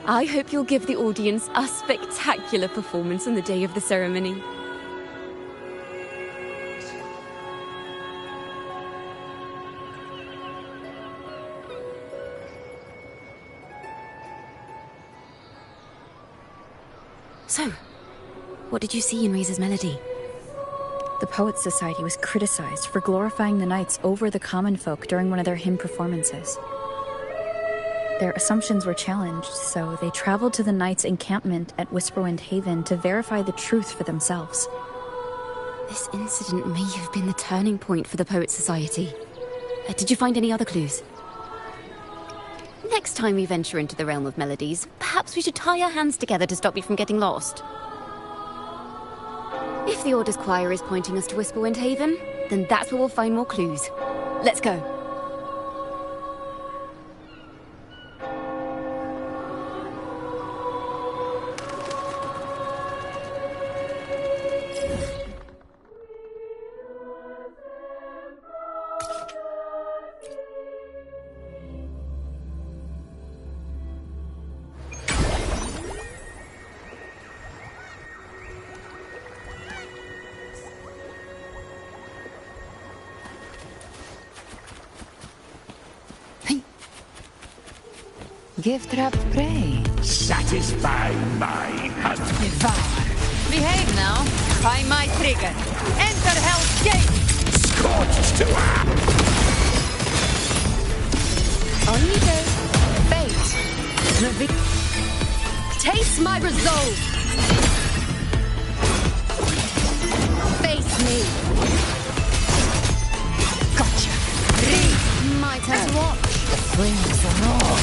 I hope you'll give the audience a spectacular performance on the day of the ceremony. So, what did you see in Razor's melody? The Poets Society was criticized for glorifying the knights over the common folk during one of their hymn performances. Their assumptions were challenged, so they traveled to the knights' encampment at Whisperwind Haven to verify the truth for themselves. This incident may have been the turning point for the Poets Society. Did you find any other clues? Next time we venture into the realm of melodies, perhaps we should tie our hands together to stop you from getting lost. If the Order's choir is pointing us to Whisperwind Haven, then that's where we'll find more clues. Let's go. Give trap prey. Satisfy my hunt. Devour. Behave now. Find my trigger. Enter Hell's Gate. Scorched to Onite. Fate. Taste my resolve. Face me. Gotcha. Read my turn. Watch. The flames are raw.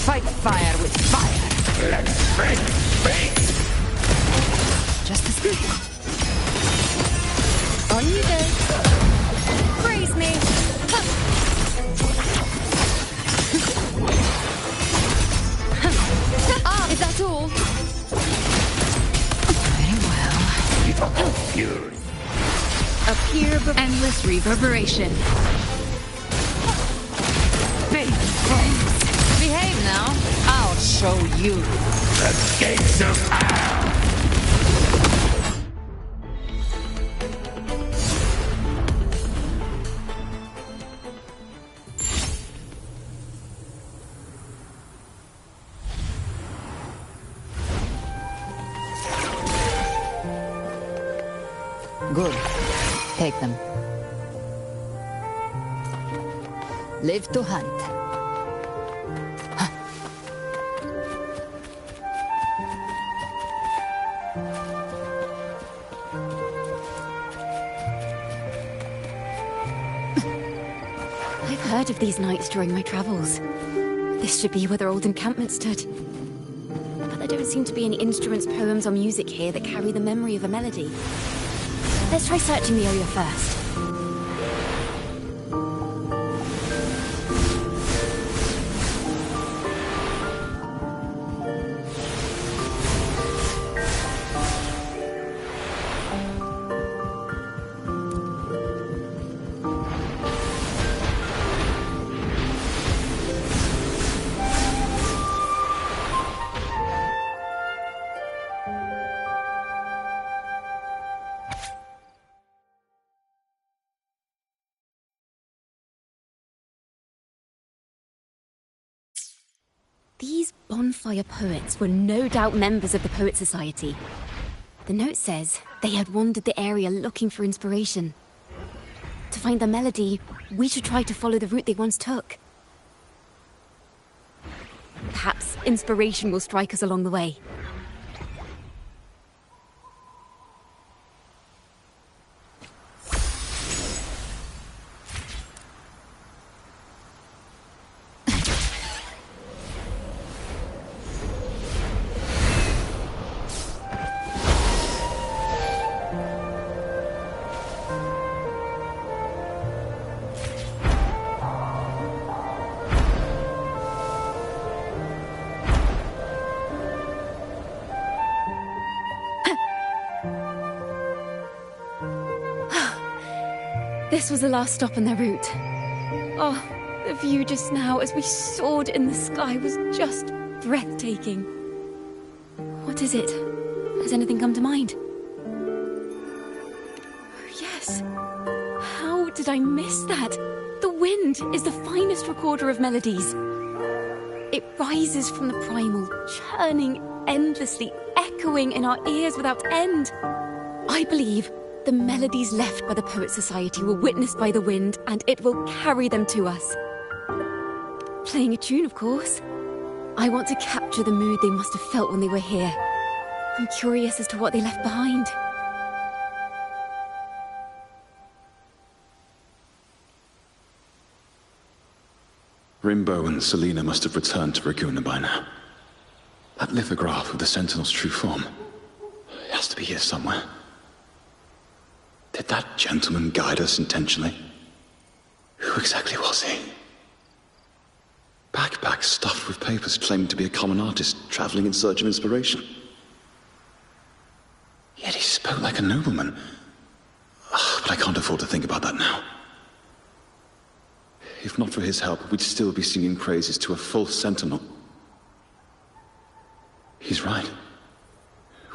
Fight fire with fire. Let's break fate. Just as good. On you go. Praise me. Is that all? Very well. Fury. A pure endless reverberation. Big flames. Behave now. I'll show you. The gates of hell. Good. Take them. Live to hunt. I've heard of these nights during my travels. This should be where their old encampment stood. But there don't seem to be any instruments, poems, or music here that carry the memory of a melody. Let's try searching the area first. These bonfire poets were no doubt members of the Poet Society. The note says they had wandered the area looking for inspiration. To find the melody, we should try to follow the route they once took. Perhaps inspiration will strike us along the way. This was the last stop on their route. Oh, the view just now as we soared in the sky was just breathtaking. What is it? Has anything come to mind? Oh, yes. How did I miss that? The wind is the finest recorder of melodies. It rises from the primal, churning endlessly, echoing in our ears without end. I believe the melodies left by the Poet Society were witnessed by the wind, and it will carry them to us. Playing a tune, of course. I want to capture the mood they must have felt when they were here. I'm curious as to what they left behind. Rimbo and Selena must have returned to Raguna by now. That lithograph of the Sentinel's true form. It has to be here somewhere. Did that gentleman guide us intentionally? Who exactly was he? Backpack stuffed with papers claiming to be a common artist traveling in search of inspiration. Yet he spoke like a nobleman. But I can't afford to think about that now. If not for his help, we'd still be singing praises to a false sentinel. He's right.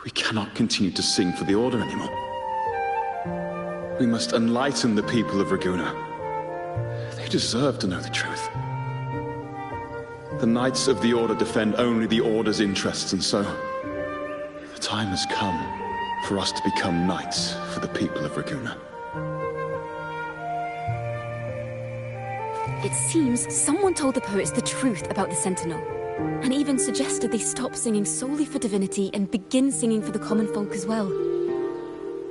We cannot continue to sing for the Order anymore. We must enlighten the people of Raguna. They deserve to know the truth. The Knights of the Order defend only the Order's interests, and so the time has come for us to become knights for the people of Raguna. It seems someone told the poets the truth about the Sentinel, and even suggested they stop singing solely for divinity and begin singing for the common folk as well.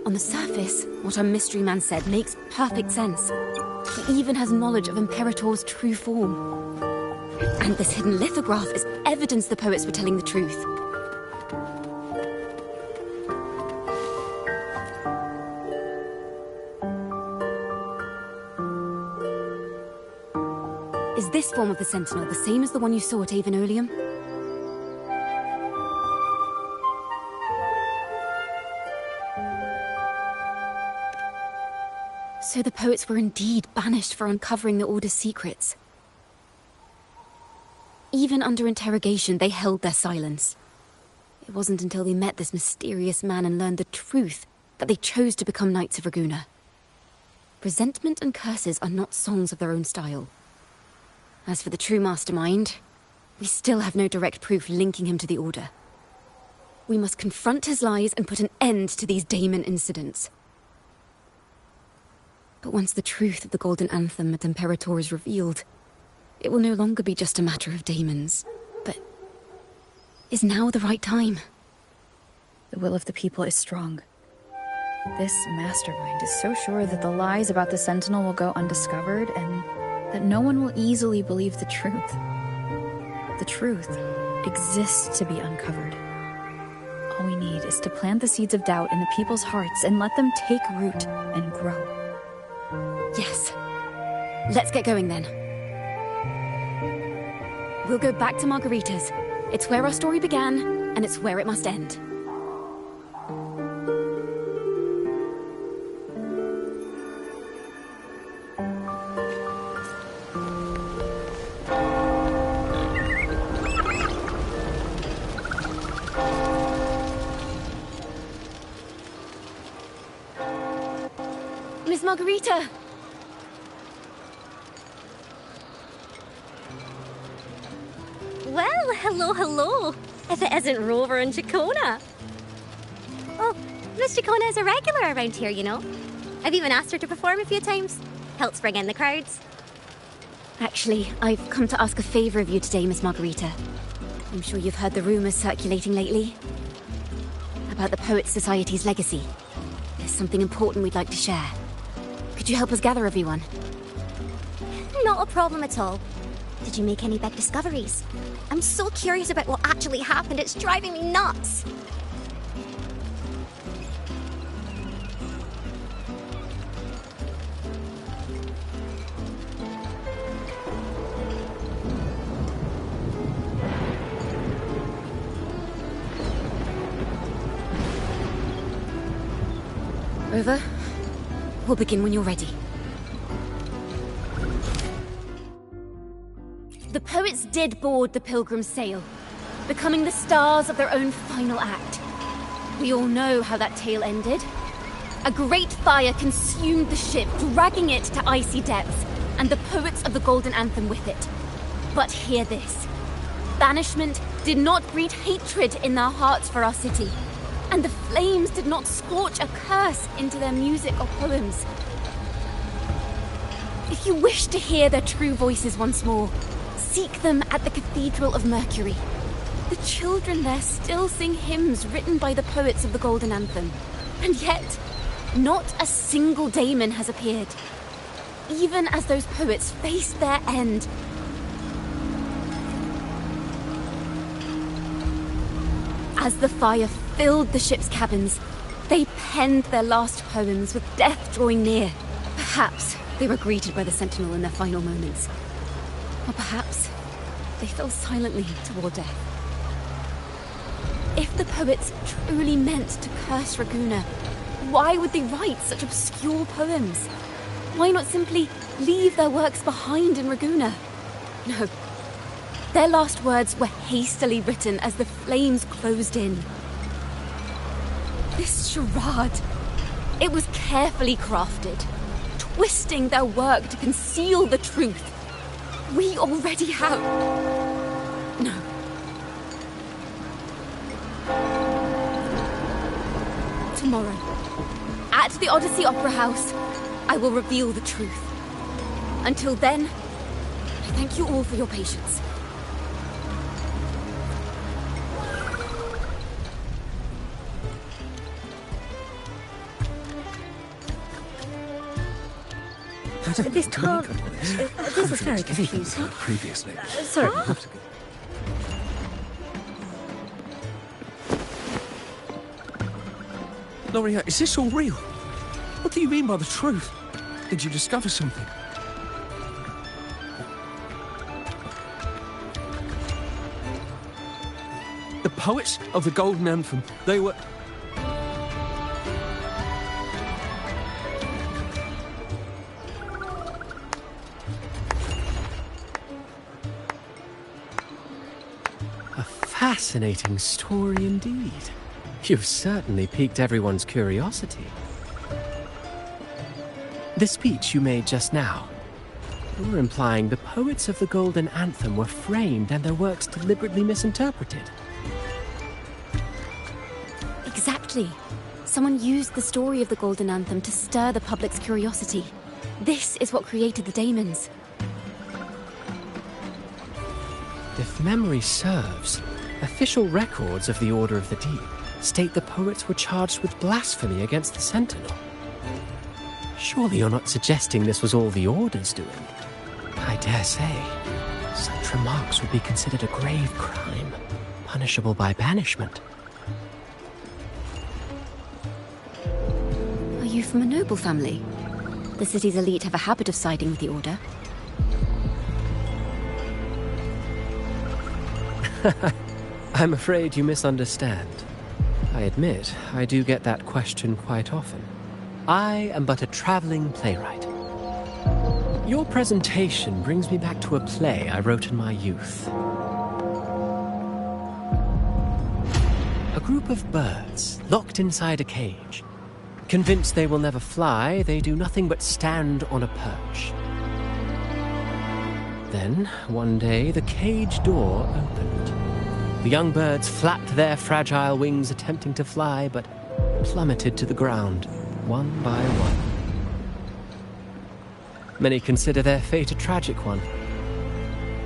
On the surface, what our mystery man said makes perfect sense. He even has knowledge of Imperator's true form. And this hidden lithograph is evidence the poets were telling the truth. Is this form of the Sentinel the same as the one you saw at Avenolium? So the poets were indeed banished for uncovering the Order's secrets. Even under interrogation, they held their silence. It wasn't until they met this mysterious man and learned the truth that they chose to become Knights of Raguna. Resentment and curses are not songs of their own style. As for the true mastermind, we still have no direct proof linking him to the Order. We must confront his lies and put an end to these Daemon incidents. But once the truth of the Golden Anthem at Imperator is revealed, it will no longer be just a matter of daemons. But is now the right time? The will of the people is strong. This mastermind is so sure that the lies about the Sentinel will go undiscovered and that no one will easily believe the truth. The truth exists to be uncovered. All we need is to plant the seeds of doubt in the people's hearts and let them take root and grow. Yes. Let's get going then. We'll go back to Margarita's. It's where our story began, and it's where it must end. Miss Margarita! Well, hello, hello. If it isn't Rover and Chacona. Oh, Miss Chacona is a regular around here, you know. I've even asked her to perform a few times. Helps bring in the crowds. Actually, I've come to ask a favor of you today, Miss Margarita. I'm sure you've heard the rumors circulating lately about the Poets Society's legacy. There's something important we'd like to share. Could you help us gather everyone? Not a problem at all. Did you make any big discoveries? I'm so curious about what actually happened, it's driving me nuts. Over. We'll begin when you're ready. The poets did board the Pilgrim's sail, becoming the stars of their own final act. We all know how that tale ended. A great fire consumed the ship, dragging it to icy depths, and the poets of the Golden Anthem with it. But hear this. Banishment did not breed hatred in their hearts for our city, and the flames did not scorch a curse into their music or poems. If you wish to hear their true voices once more, seek them at the Cathedral of Mercury. The children there still sing hymns written by the poets of the Golden Anthem. And yet, not a single daemon has appeared. Even as those poets faced their end. As the fire filled the ship's cabins, they penned their last poems with death drawing near. Perhaps they were greeted by the Sentinel in their final moments. Or perhaps they fell silently toward death. If the poets truly meant to curse Raguna, why would they write such obscure poems? Why not simply leave their works behind in Raguna? No. Their last words were hastily written as the flames closed in. This charade, it was carefully crafted, twisting their work to conceal the truth. We already have... No. Tomorrow, at the Odyssey Opera House, I will reveal the truth. Until then, I thank you all for your patience. This can't... This is very confusing. Previously. Sorry. Loria, is this all real? What do you mean by the truth? Did you discover something? The poets of the Golden Anthem, they were... A fascinating story indeed. You've certainly piqued everyone's curiosity. The speech you made just now, you're implying the poets of the Golden Anthem were framed and their works deliberately misinterpreted. Exactly. Someone used the story of the Golden Anthem to stir the public's curiosity. This is what created the daemons. If memory serves, official records of the Order of the Deep state the poets were charged with blasphemy against the Sentinel. Surely you're not suggesting this was all the Order's doing? I dare say, such remarks would be considered a grave crime, punishable by banishment. Are you from a noble family? The city's elite have a habit of siding with the Order. I'm afraid you misunderstand. I admit, I do get that question quite often. I am but a traveling playwright. Your presentation brings me back to a play I wrote in my youth. A group of birds, locked inside a cage. Convinced they will never fly, they do nothing but stand on a perch. Then, one day, the cage door opened. The young birds flapped their fragile wings, attempting to fly, but plummeted to the ground, one by one. Many consider their fate a tragic one.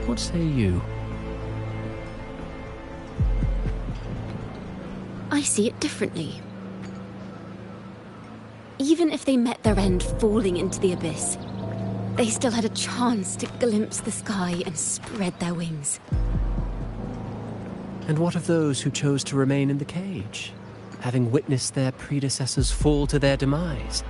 What say you? I see it differently. Even if they met their end falling into the abyss, they still had a chance to glimpse the sky and spread their wings. And what of those who chose to remain in the cage, having witnessed their predecessors fall to their demise?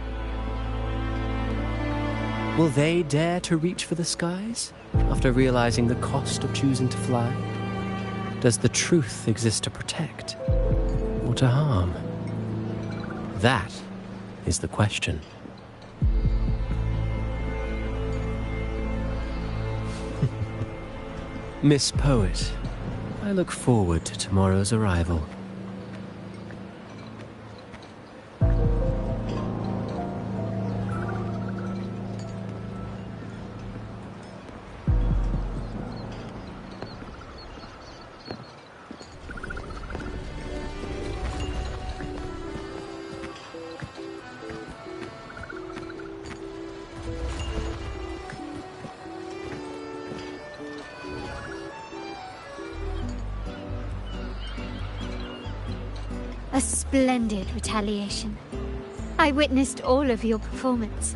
Will they dare to reach for the skies after realizing the cost of choosing to fly? Does the truth exist to protect or to harm? That is the question. Miss Poet, I look forward to tomorrow's arrival. A splendid retaliation. I witnessed all of your performance.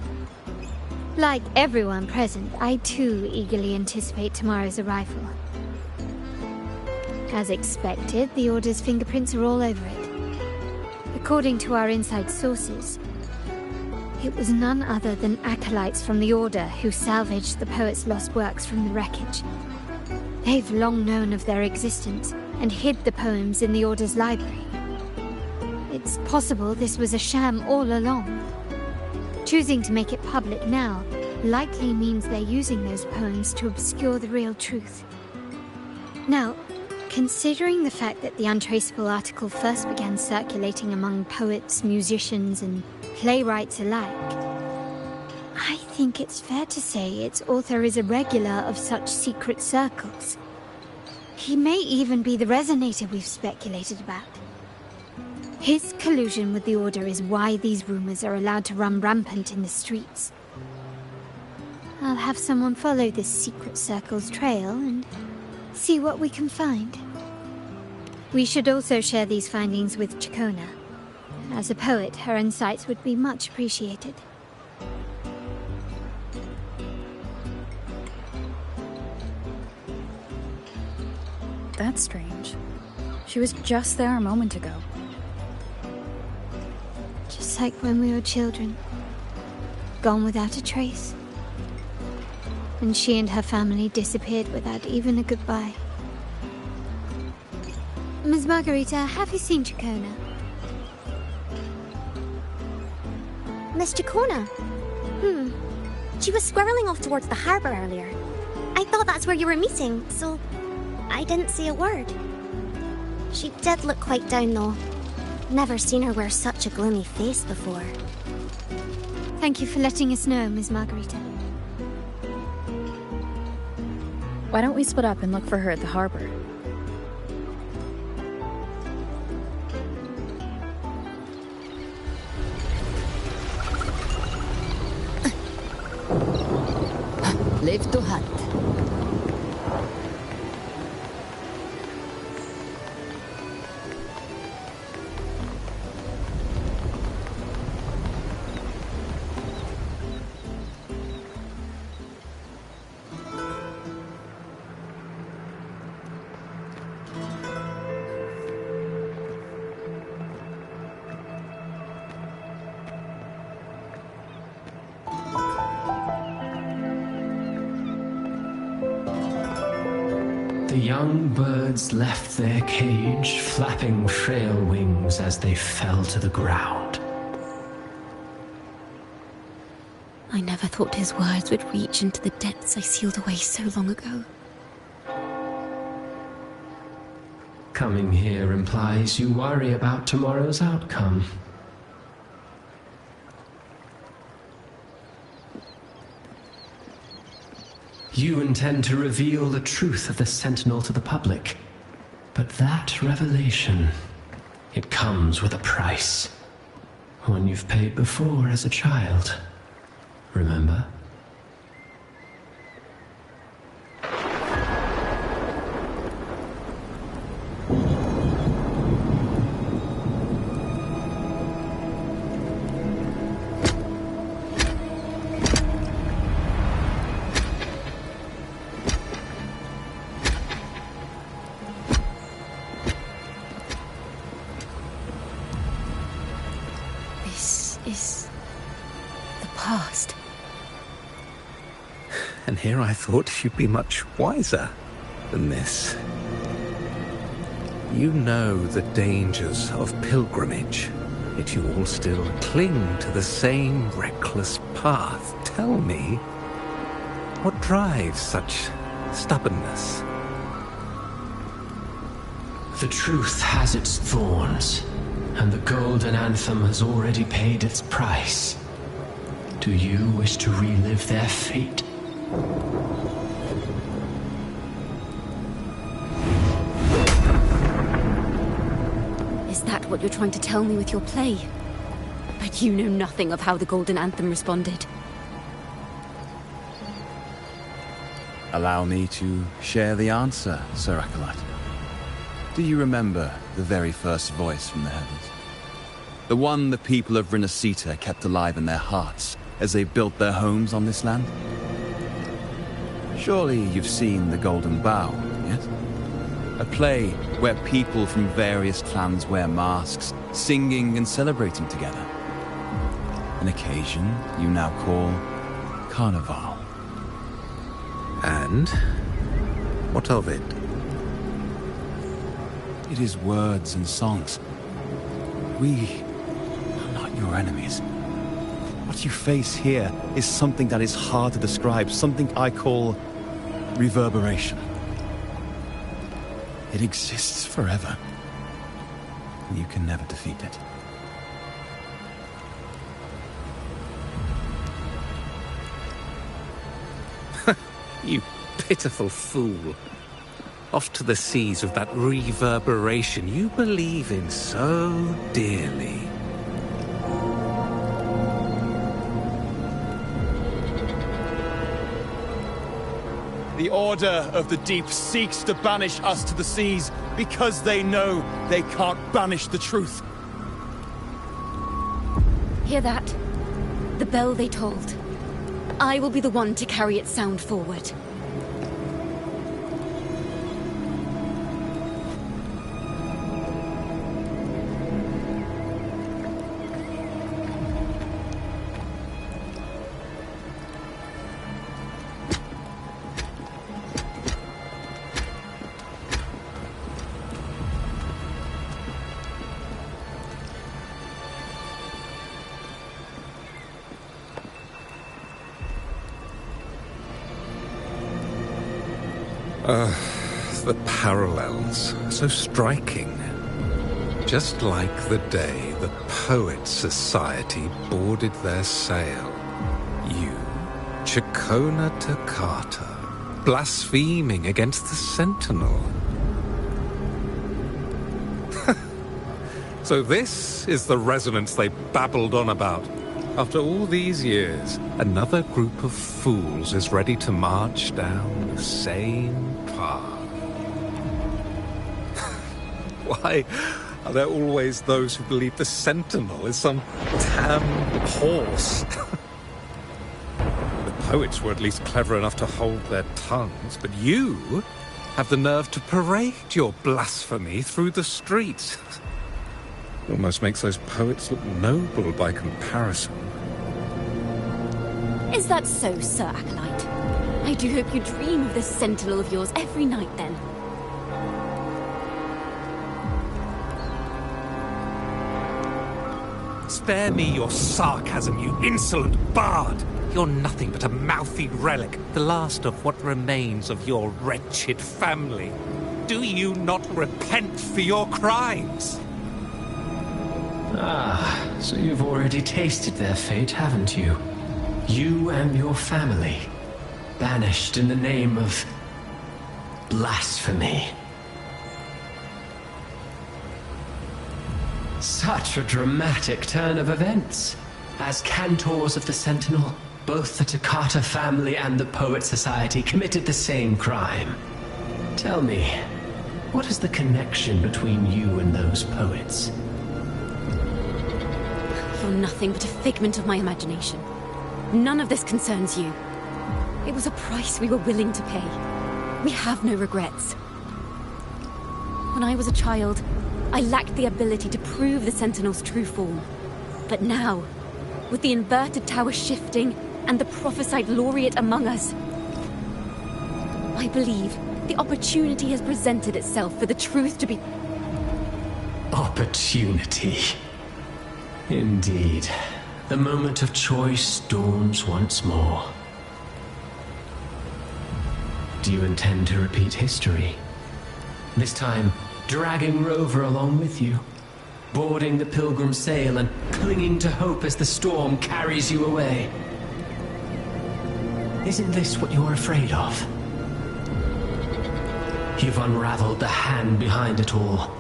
Like everyone present, I too eagerly anticipate tomorrow's arrival. As expected, the Order's fingerprints are all over it. According to our inside sources, it was none other than acolytes from the Order who salvaged the poet's lost works from the wreckage. They've long known of their existence and hid the poems in the Order's library. It's possible this was a sham all along. Choosing to make it public now likely means they're using those poems to obscure the real truth. Now, considering the fact that the untraceable article first began circulating among poets, musicians, and playwrights alike, I think it's fair to say its author is a regular of such secret circles. He may even be the resonator we've speculated about. His collusion with the Order is why these rumors are allowed to run rampant in the streets. I'll have someone follow this secret circle's trail and see what we can find. We should also share these findings with Chacona. As a poet, her insights would be much appreciated. That's strange. She was just there a moment ago. Just like when we were children. Gone without a trace. And she and her family disappeared without even a goodbye. Ms. Margarita, have you seen Chacona? Miss Chacona? She was squirreling off towards the harbour earlier. I thought that's where you were meeting, so I didn't say a word. She did look quite down, though. Never seen her wear such a gloomy face before. Thank you for letting us know, Ms. Margarita. Why don't we split up and look for her at the harbor? Live to hunt. The young birds left their cage, flapping frail wings as they fell to the ground. I never thought his words would reach into the depths I sealed away so long ago. Coming here implies you worry about tomorrow's outcome. You intend to reveal the truth of the Sentinel to the public. But that revelation, it comes with a price. One you've paid before as a child. Remember? And here I thought you'd be much wiser than this. You know the dangers of pilgrimage, yet you all still cling to the same reckless path. Tell me, what drives such stubbornness? The truth has its thorns, and the Golden Anthem has already paid its price. Do you wish to relive their fate? Is that what you're trying to tell me with your play? But you know nothing of how the Golden Anthem responded. Allow me to share the answer, Sir Acolyte. Do you remember the very first voice from the heavens? The one the people of Rinascita kept alive in their hearts as they built their homes on this land? Surely you've seen The Golden Bough, yes? A play where people from various clans wear masks, singing and celebrating together. An occasion you now call Carnival. And what of it? It is words and songs. We are not your enemies. What you face here is something that is hard to describe, something I call reverberation. It exists forever, and you can never defeat it. You pitiful fool. Off to the seas of that reverberation you believe in so dearly. The Order of the Deep seeks to banish us to the seas because they know they can't banish the truth. Hear that? The bell they tolled. I will be the one to carry its sound forward. The parallels, so striking. Just like the day the Poets Society boarded their sail. You, Chacona Toccata, blaspheming against the Sentinel. So this is the resonance they babbled on about. After all these years, another group of fools is ready to march down the same path. Why are there always those who believe the Sentinel is some damn horse? The poets were at least clever enough to hold their tongues, but you have the nerve to parade your blasphemy through the streets. Almost makes those poets look noble by comparison. Is that so, Sir Acolyte? I do hope you dream of this Sentinel of yours every night, then. Spare me your sarcasm, you insolent bard! You're nothing but a mouthy relic, the last of what remains of your wretched family. Do you not repent for your crimes? Ah, so you've already tasted their fate, haven't you? You and your family. banished in the name of blasphemy. Such a dramatic turn of events. As cantors of the Sentinel, both the Takata family and the Poet Society committed the same crime. Tell me, what is the connection between you and those poets? You're nothing but a figment of my imagination. None of this concerns you. It was a price we were willing to pay. We have no regrets. When I was a child, I lacked the ability to prove the Sentinel's true form. But now, with the inverted tower shifting and the prophesied laureate among us, I believe the opportunity has presented itself for the truth to be... Opportunity. Indeed. The moment of choice dawns once more. Do you intend to repeat history? This time, dragging Rover along with you, boarding the pilgrim sail and clinging to hope as the storm carries you away. Isn't this what you're afraid of? You've unraveled the hand behind it all,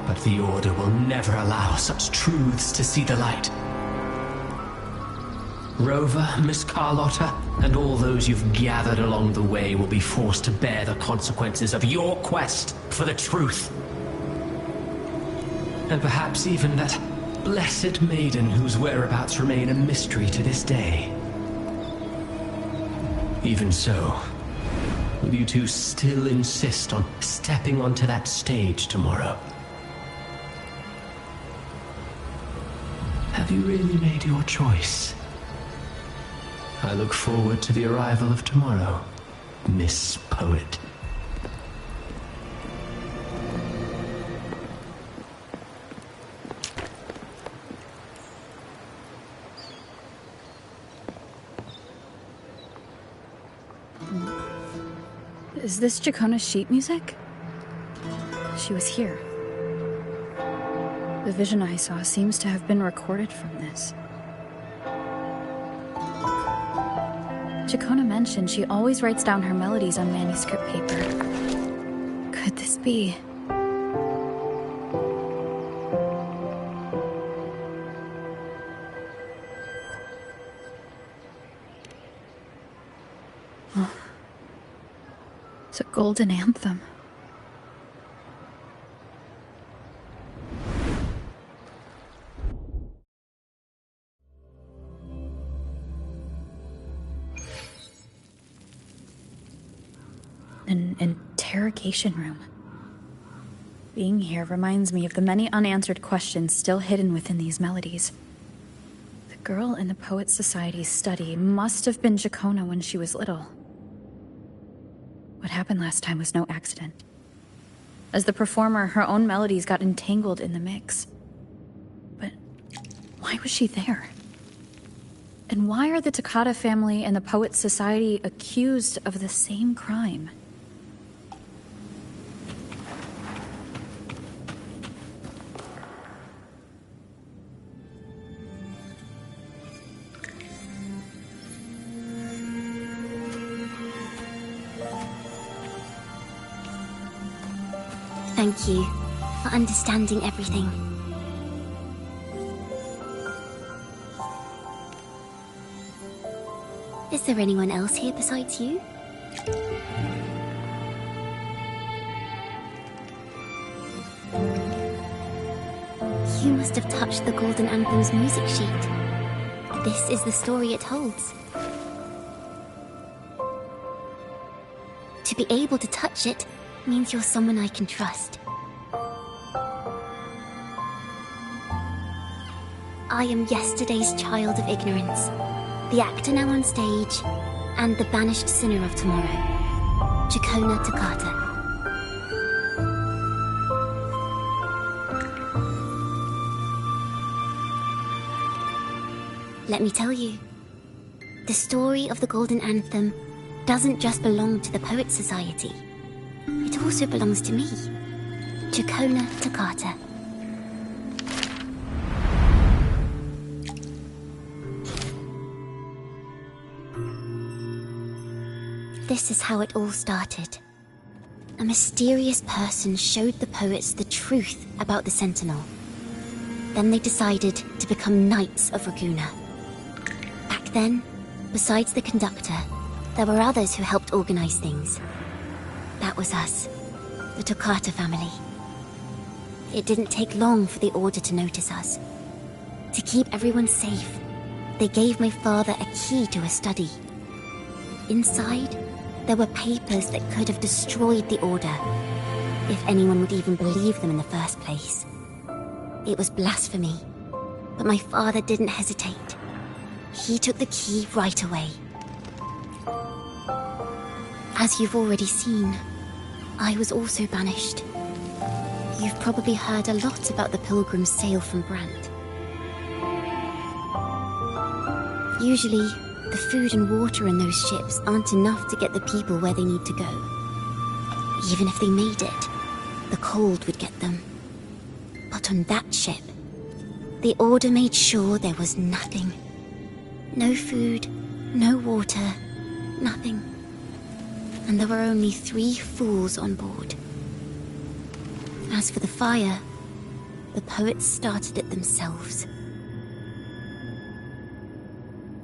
but the Order will never allow such truths to see the light. Rover, Miss Carlotta, and all those you've gathered along the way will be forced to bear the consequences of your quest for the truth. And perhaps even that blessed maiden whose whereabouts remain a mystery to this day. Even so, will you two still insist on stepping onto that stage tomorrow? Have you really made your choice? I look forward to the arrival of tomorrow, Miss Poet. Is this Jacona's sheet music? She was here. The vision I saw seems to have been recorded from this. Jacona mentioned she always writes down her melodies on manuscript paper. Could this be? Oh. It's a golden anthem. An interrogation room. Being here reminds me of the many unanswered questions still hidden within these melodies. The girl in the Poet Society's study must have been Jacona when she was little. What happened last time was no accident. As the performer, her own melodies got entangled in the mix. But why was she there? And why are the Takata family and the Poet Society accused of the same crime? Thank you for understanding everything. Is there anyone else here besides you? You must have touched the Golden Anthem's music sheet. This is the story it holds. To be able to touch it means you're someone I can trust. I am yesterday's child of ignorance, the actor now on stage, and the banished sinner of tomorrow, Jacona Takata. Let me tell you, the story of the Golden Anthem doesn't just belong to the Poet Society. It also belongs to me, Jacona Takata. This is how it all started. A mysterious person showed the poets the truth about the Sentinel. Then they decided to become Knights of Raguna. Back then, besides the conductor, there were others who helped organize things. That was us, the Toccata family. It didn't take long for the Order to notice us. To keep everyone safe, they gave my father a key to a study. Inside, there were papers that could have destroyed the Order, if anyone would even believe them in the first place. It was blasphemy, but my father didn't hesitate. He took the key right away. As you've already seen, I was also banished. You've probably heard a lot about the pilgrim's sail from Brant. Usually, the food and water in those ships aren't enough to get the people where they need to go. Even if they made it, the cold would get them. But on that ship, the Order made sure there was nothing. No food, no water, nothing. And there were only 3 fools on board. As for the fire, the poets started it themselves.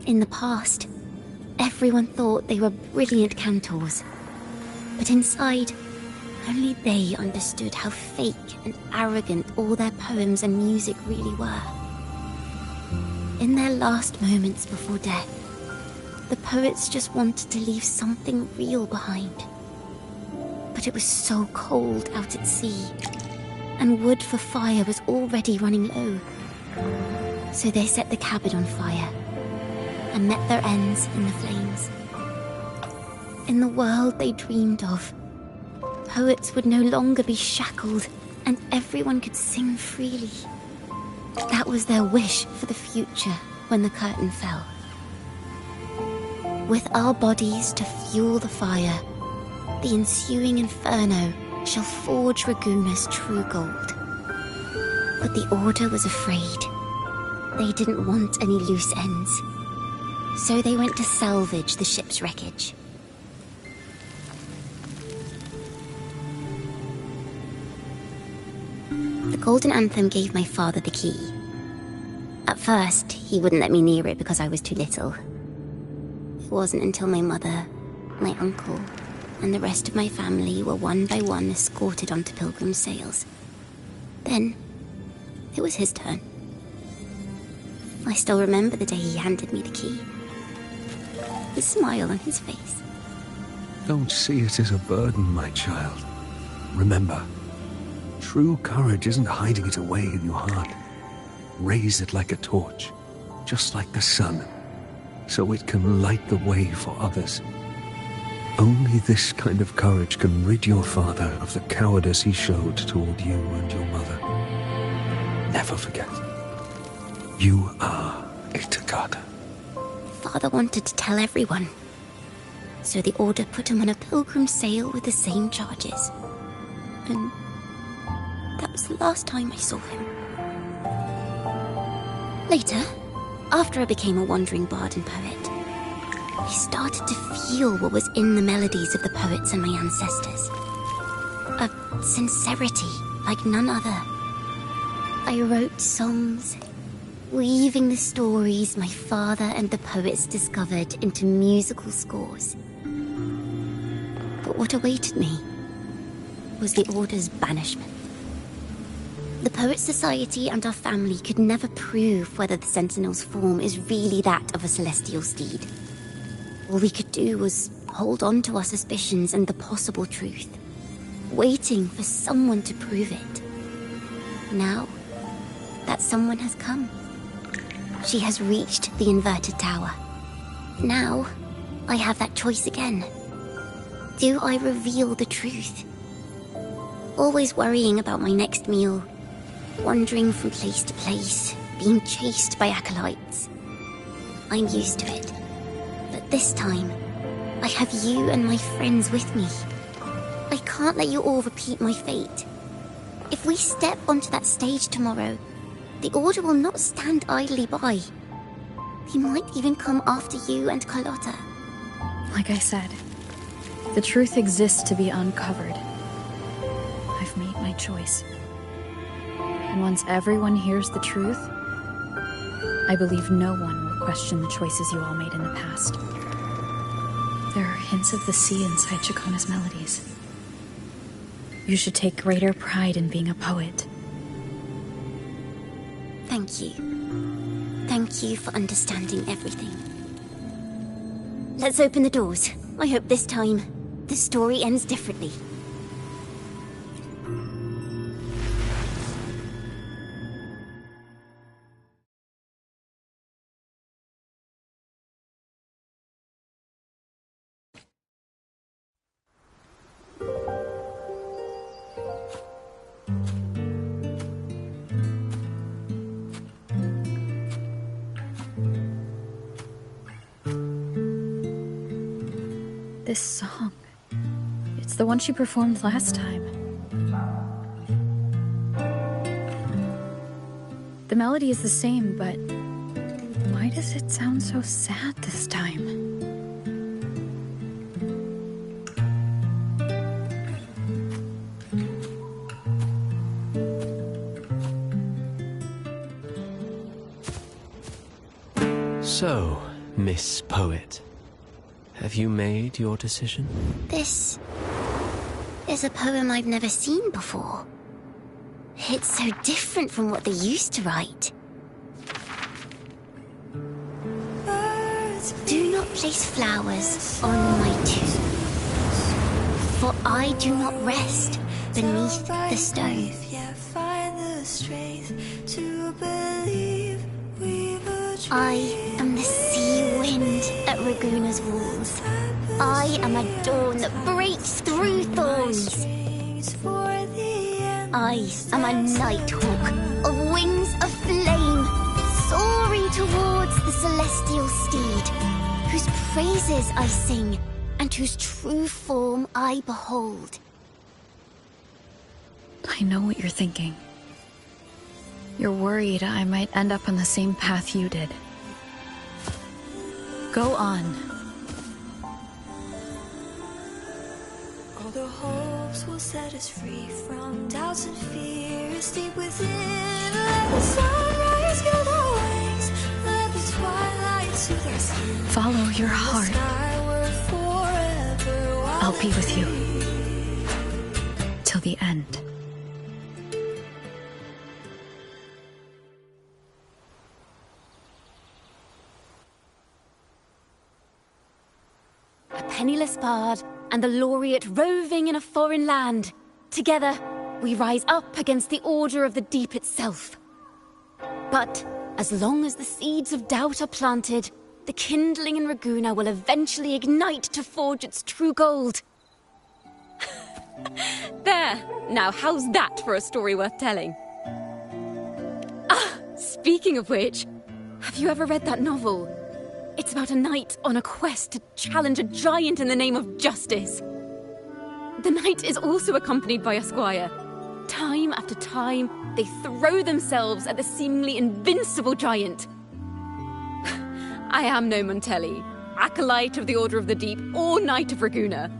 In the past, everyone thought they were brilliant cantors. But inside, only they understood how fake and arrogant all their poems and music really were. In their last moments before death, the poets just wanted to leave something real behind. But it was so cold out at sea, and wood for fire was already running low. So they set the cabin on fire, and met their ends in the flames. In the world they dreamed of, poets would no longer be shackled, and everyone could sing freely. That was their wish for the future when the curtain fell. With our bodies to fuel the fire, the ensuing inferno shall forge Raguna's true gold. But the Order was afraid. They didn't want any loose ends. So they went to salvage the ship's wreckage. The Golden Anthem gave my father the key. At first, he wouldn't let me near it because I was too little. It wasn't until my mother, my uncle, and the rest of my family were one by one escorted onto Pilgrim's sails. Then, it was his turn. I still remember the day he handed me the key. The smile on his face. Don't see it as a burden, my child. Remember, true courage isn't hiding it away in your heart. Raise it like a torch, just like the sun, so it can light the way for others. Only this kind of courage can rid your father of the cowardice he showed toward you and your mother. Never forget, you are a Toccata. Father wanted to tell everyone. So the Order put him on a pilgrim sail with the same charges. And that was the last time I saw him. Later, after I became a wandering bard and poet, I started to feel what was in the melodies of the poets and my ancestors. A sincerity like none other. I wrote songs, weaving the stories my father and the poets discovered into musical scores. But what awaited me was the Order's banishment. The Poets Society and our family could never prove whether the Sentinel's form is really that of a celestial steed. All we could do was hold on to our suspicions and the possible truth, waiting for someone to prove it. Now, that someone has come. She has reached the inverted tower. Now, I have that choice again. Do I reveal the truth? Always worrying about my next meal, wandering from place to place, being chased by acolytes. I'm used to it. But this time, I have you and my friends with me. I can't let you all repeat my fate. If we step onto that stage tomorrow, the Order will not stand idly by. They might even come after you and Carlotta. Like I said, The truth exists to be uncovered. I've made my choice. And once everyone hears the truth, I believe no one will question the choices you all made in the past. There are hints of the sea inside Chacona's melodies. You should take greater pride in being a poet. Thank you. Thank you for understanding everything. Let's open the doors. I hope this time, the story ends differently. This song. It's the one she performed last time. The melody is the same, but why does it sound so sad this time? So, Miss Poet, have you made your decision? This is a poem I've never seen before. It's so different from what they used to write. Do not place flowers on my tomb, for I do not rest beneath the stone. I am the sea wind at Raguna's walls. I am a dawn that breaks through thorns. I am a nighthawk of wings of flame, soaring towards the celestial steed, whose praises I sing and whose true form I behold. I know what you're thinking. You're worried I might end up on the same path you did. Go on. All the hopes will set us free from doubts and fears deep within. Let the sunrise gild our wings. Let the twilight soothe our skin. Follow your heart. I'll be with you. Till the end. A penniless bard and the laureate roving in a foreign land. Together, we rise up against the order of the deep itself. But as long as the seeds of doubt are planted, the kindling in Raguna will eventually ignite to forge its true gold. There! Now how's that for a story worth telling? Ah, speaking of which, have you ever read that novel? It's about a knight on a quest to challenge a giant in the name of justice. The knight is also accompanied by a squire. Time after time, they throw themselves at the seemingly invincible giant. I am no Montelli, acolyte of the Order of the Deep, or Knight of Raguna.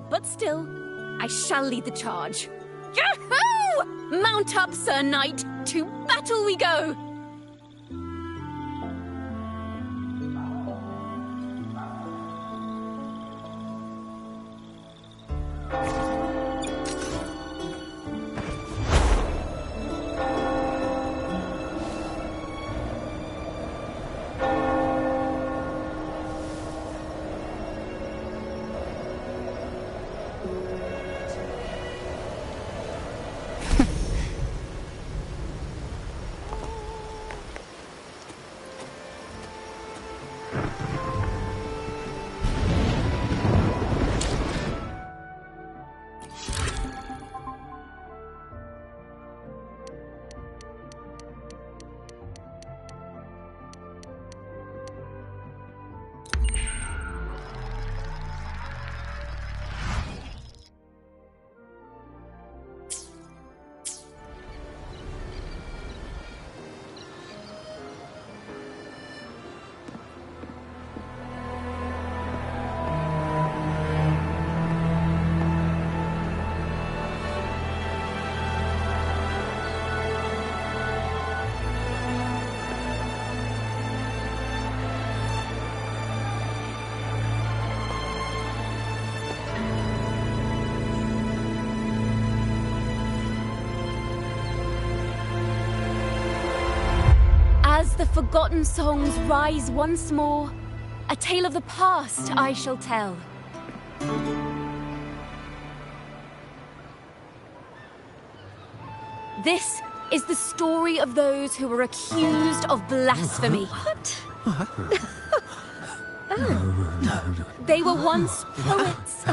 But still, I shall lead the charge. Yahoo! Mount up, Sir Knight! To battle we go! the forgotten songs rise once more, a tale of the past I shall tell. This is the story of those who were accused of blasphemy. What? They were once poets,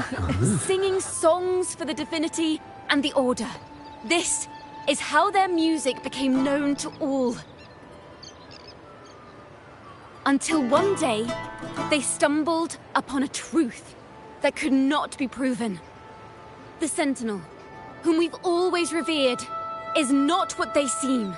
singing songs for the divinity and the Order. This is how their music became known to all. Until one day, they stumbled upon a truth that could not be proven. The Sentinel, whom we've always revered, is not what they seem.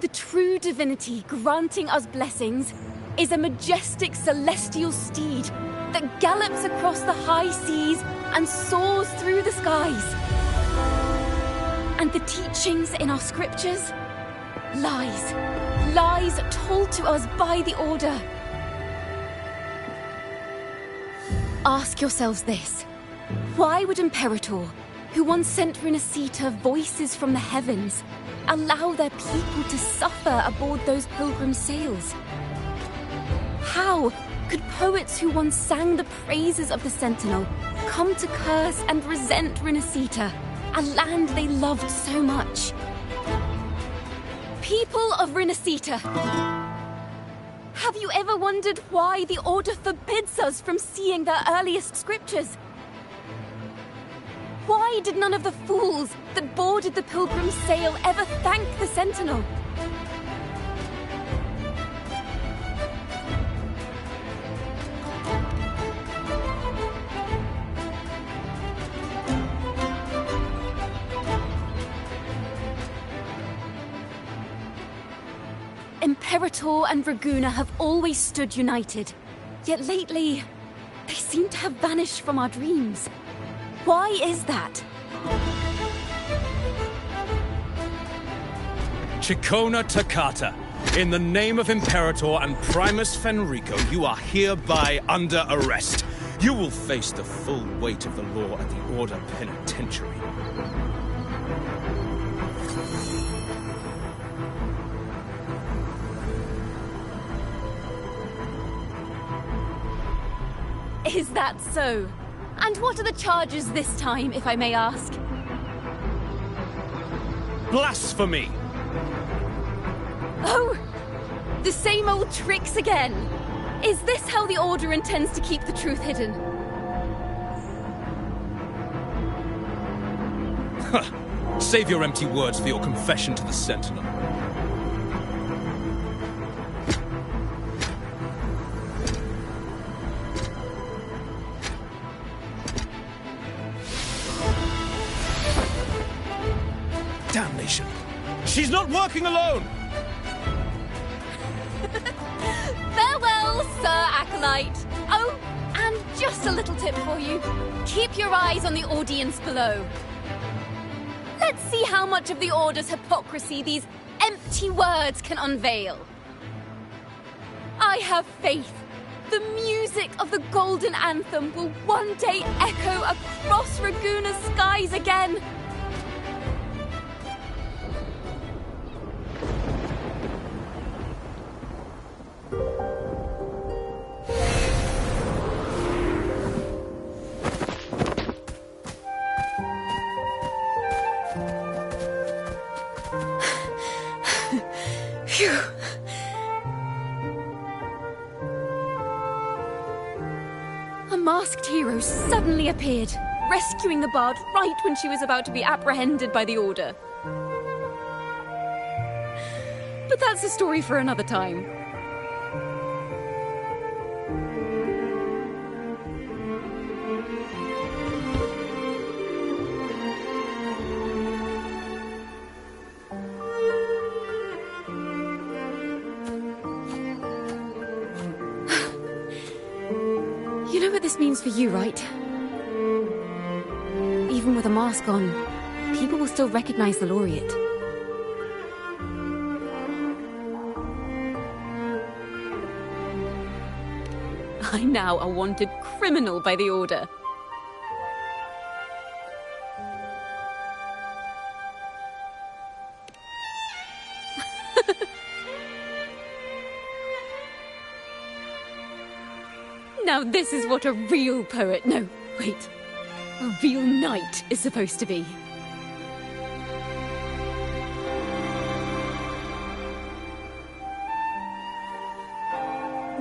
The true divinity granting us blessings is a majestic celestial steed that gallops across the high seas and soars through the skies. And the teachings in our scriptures? Lies. Lies told to us by the Order. Ask yourselves this. Why would Imperator, who once sent Renacita voices from the heavens, allow their people to suffer aboard those pilgrim sails? How could poets who once sang the praises of the Sentinel come to curse and resent Renacita, a land they loved so much? People of Renacita, have you ever wondered why the Order forbids us from seeing their earliest scriptures? Why did none of the fools that boarded the pilgrim's sail ever thank the Sentinel? Imperator and Raguna have always stood united, yet lately, they seem to have vanished from our dreams. Why is that? Chikona Takata, in the name of Imperator and Primus Fenrico, you are hereby under arrest. You will face the full weight of the law at the Order Penitentiary. Is that so? And what are the charges this time, if I may ask? Blasphemy! Oh! The same old tricks again! Is this how the Order intends to keep the truth hidden? Save your empty words for your confession to the Sentinel. Damnation! She's not working alone! Farewell, Sir Acolyte! Oh, and just a little tip for you. Keep your eyes on the audience below. Let's see how much of the Order's hypocrisy these empty words can unveil. I have faith. The music of the Golden Anthem will one day echo across Raguna's skies again. Phew. A masked hero suddenly appeared, rescuing the bard right when she was about to be apprehended by the Order. But that's a story for another time. You know what this means for you, right? Even with a mask on, people will still recognize the laureate. I'm now a wanted criminal by the Order. Now this is what a real poet... No, wait. A real knight is supposed to be.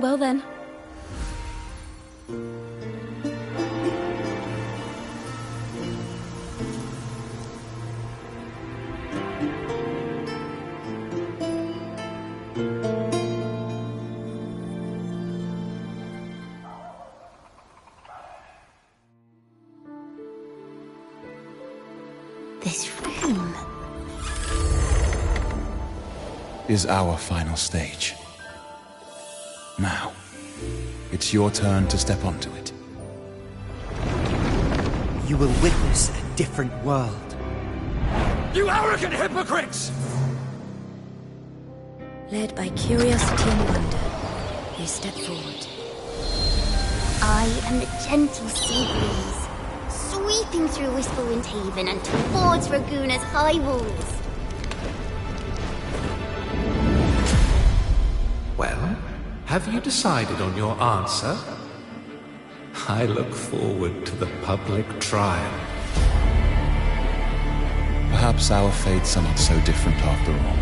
Well then. This room is our final stage. Now, it's your turn to step onto it. You will witness a different world. You arrogant hypocrites! Led by curiosity and wonder, you step forward. I am the gentle sea breeze, sweeping through Whisperwind Haven and towards Raguna's high walls. Well, have you decided on your answer? I look forward to the public trial. Perhaps our fates are not so different after all.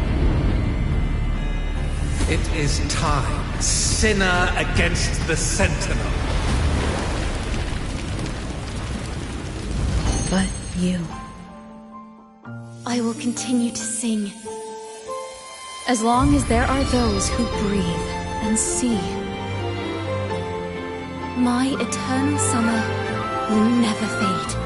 It is time, sinner against the Sentinel. But you... I will continue to sing. As long as there are those who breathe and see. My eternal summer will never fade.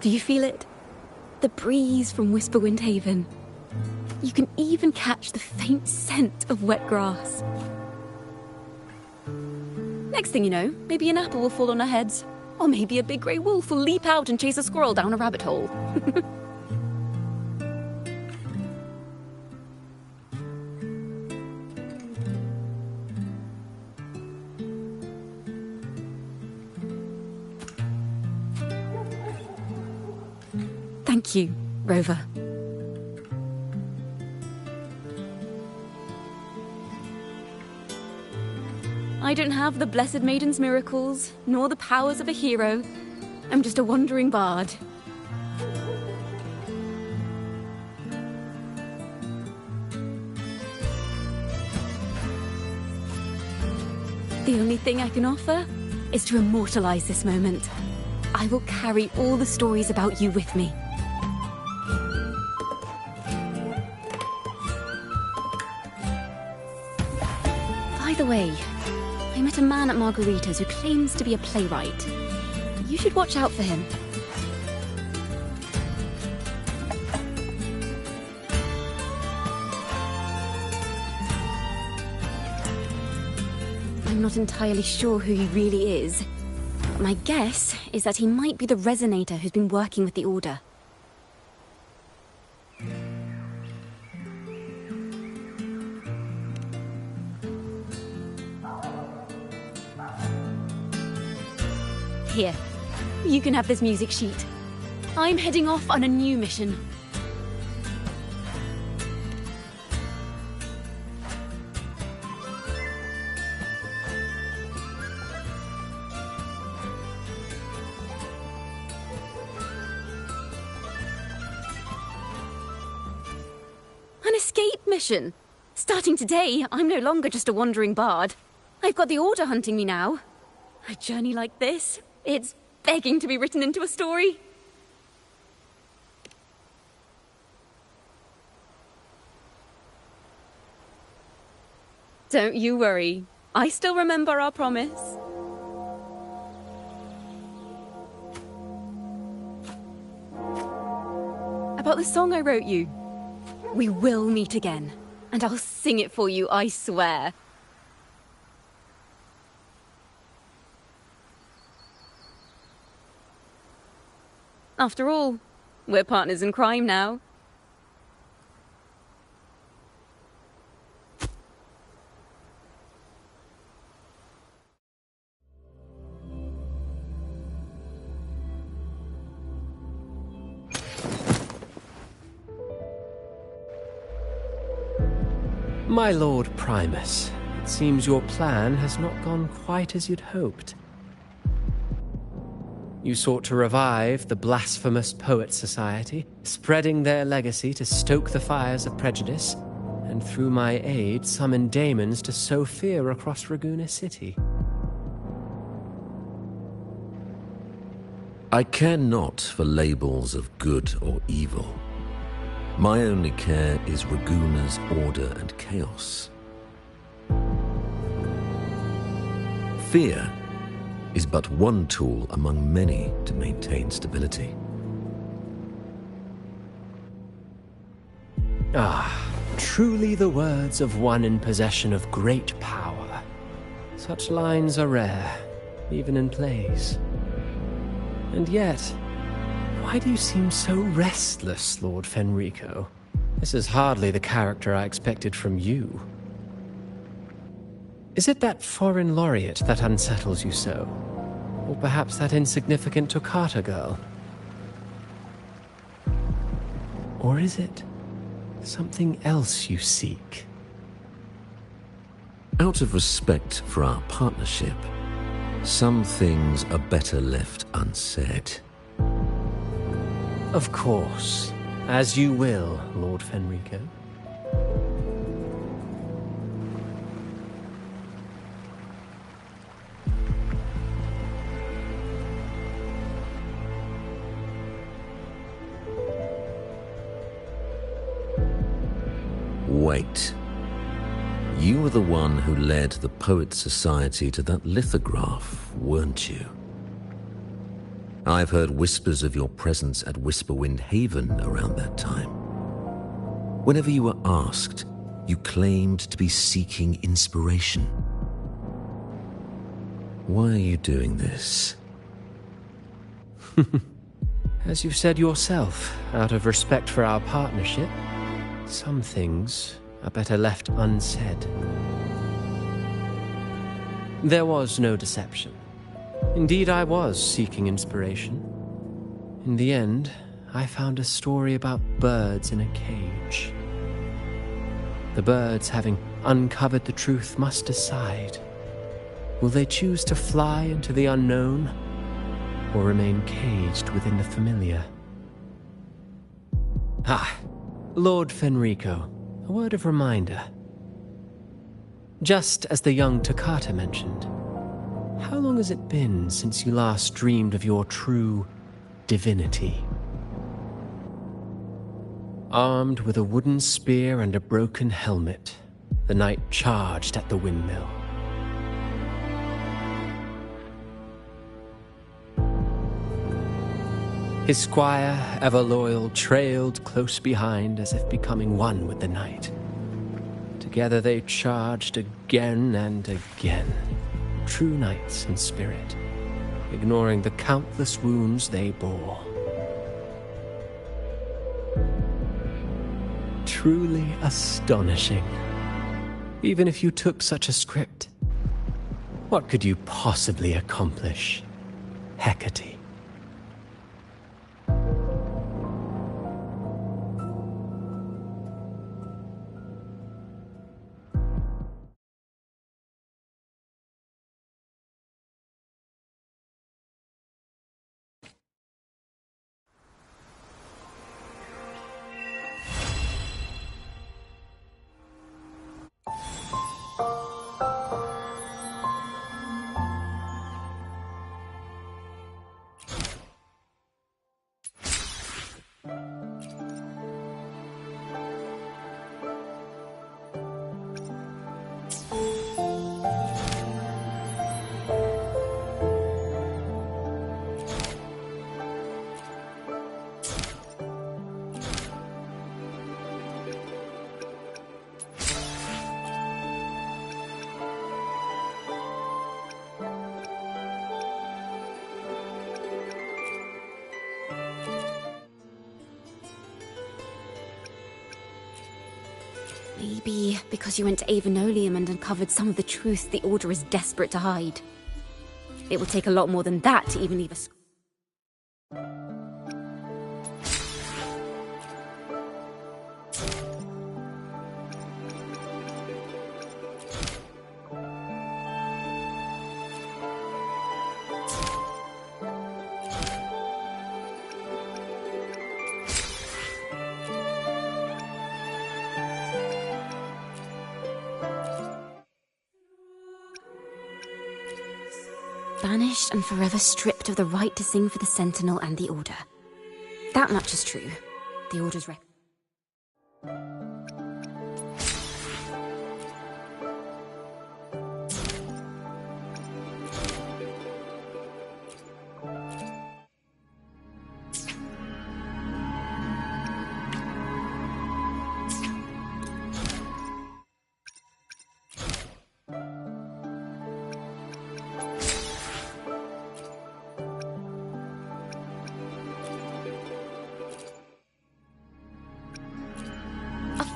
Do you feel it? The breeze from Whisperwind Haven. You can even catch the faint scent of wet grass. Next thing you know, maybe an apple will fall on our heads. Or maybe a big grey wolf will leap out and chase a squirrel down a rabbit hole. Thank you, Rover. I don't have the Blessed Maiden's miracles, nor the powers of a hero. I'm just a wandering bard. The only thing I can offer is to immortalize this moment. I will carry all the stories about you with me. By the way, I met a man at Margarita's who claims to be a playwright. You should watch out for him. I'm not entirely sure who he really is. But my guess is that he might be the Resonator who's been working with the Order. Here, you can have this music sheet. I'm heading off on a new mission. An escape mission! Starting today, I'm no longer just a wandering bard. I've got the Order hunting me now. A journey like this, it's begging to be written into a story. Don't you worry. I still remember our promise. About the song I wrote you. We will meet again, and I'll sing it for you, I swear. After all, we're partners in crime now. My Lord Primus, it seems your plan has not gone quite as you'd hoped. You sought to revive the blasphemous Poets Society, spreading their legacy to stoke the fires of prejudice, and through my aid summon daemons to sow fear across Ragusa City. I care not for labels of good or evil. My only care is Ragusa's order and chaos. Fear is but one tool among many to maintain stability. Ah, truly the words of one in possession of great power. Such lines are rare, even in plays. And yet, why do you seem so restless, Lord Fenrico? This is hardly the character I expected from you. Is it that foreign laureate that unsettles you so? Or perhaps that insignificant Toccata girl? Or is it something else you seek? Out of respect for our partnership, some things are better left unsaid. Of course. As you will, Lord Fenrico. Wait. You were the one who led the Poets Society to that lithograph, weren't you? I've heard whispers of your presence at Whisperwind Haven around that time. Whenever you were asked, you claimed to be seeking inspiration. Why are you doing this? As you've said yourself, out of respect for our partnership, some things are better left unsaid. There was no deception. Indeed, I was seeking inspiration. In the end, I found a story about birds in a cage. The birds, having uncovered the truth, must decide. Will they choose to fly into the unknown, or remain caged within the familiar? Ah, Lord Fenrico, a word of reminder. Just as the young Toccata mentioned, how long has it been since you last dreamed of your true divinity? Armed with a wooden spear and a broken helmet, the knight charged at the windmill. His squire, ever loyal, trailed close behind as if becoming one with the knight. Together they charged again and again, true knights in spirit, ignoring the countless wounds they bore. Truly astonishing. Even if you took such a script, what could you possibly accomplish, Hecate? Maybe because you went to Avenolium and uncovered some of the truth the Order is desperate to hide. It will take a lot more than that to even leave a... Banished and forever stripped of the right to sing for the Sentinel and the Order. That much is true. The Order's record.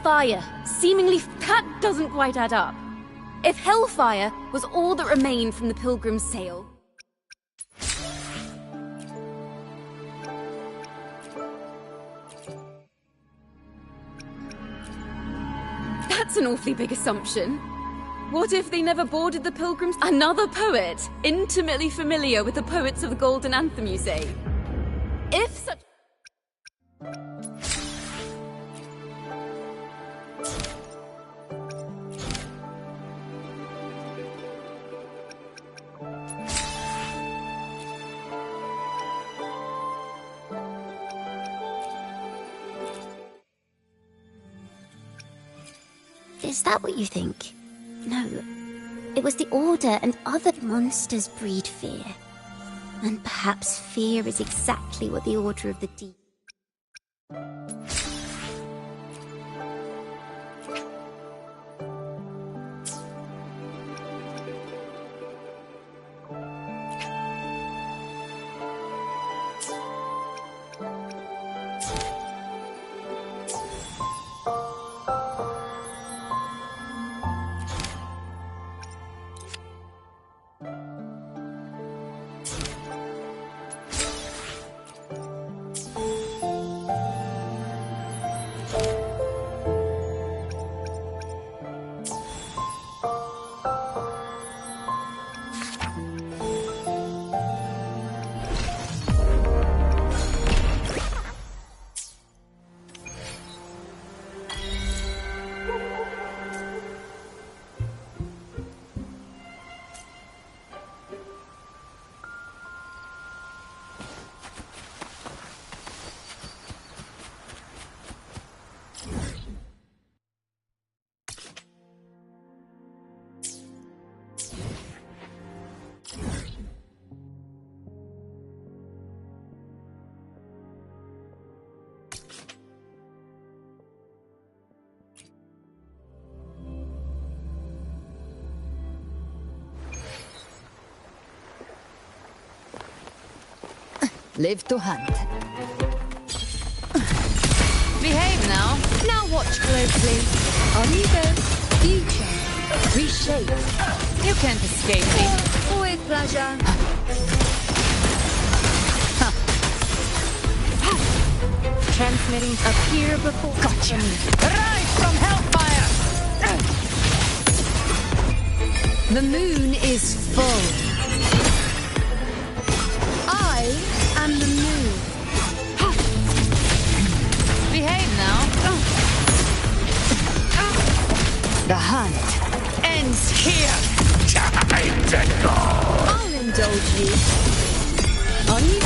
Fire, seemingly... That doesn't quite add up. If hellfire was all that remained from the Pilgrim's sail... That's an awfully big assumption. What if they never boarded the Pilgrims? Another poet, intimately familiar with the poets of the Golden Anthem, you say? If such... Is that what you think? No. It was the Order and other monsters breed fear. And perhaps fear is exactly what the Order of the Deep... Live to hunt. Behave now. Now watch closely. On you go. Future. Reshape. You can't escape me. With pleasure. Transmitting appear before. Gotcha. Rise from hellfire. The moon is full. I'm the moon. Behave now. The hunt ends here. Time to go. I'll indulge you. On you go.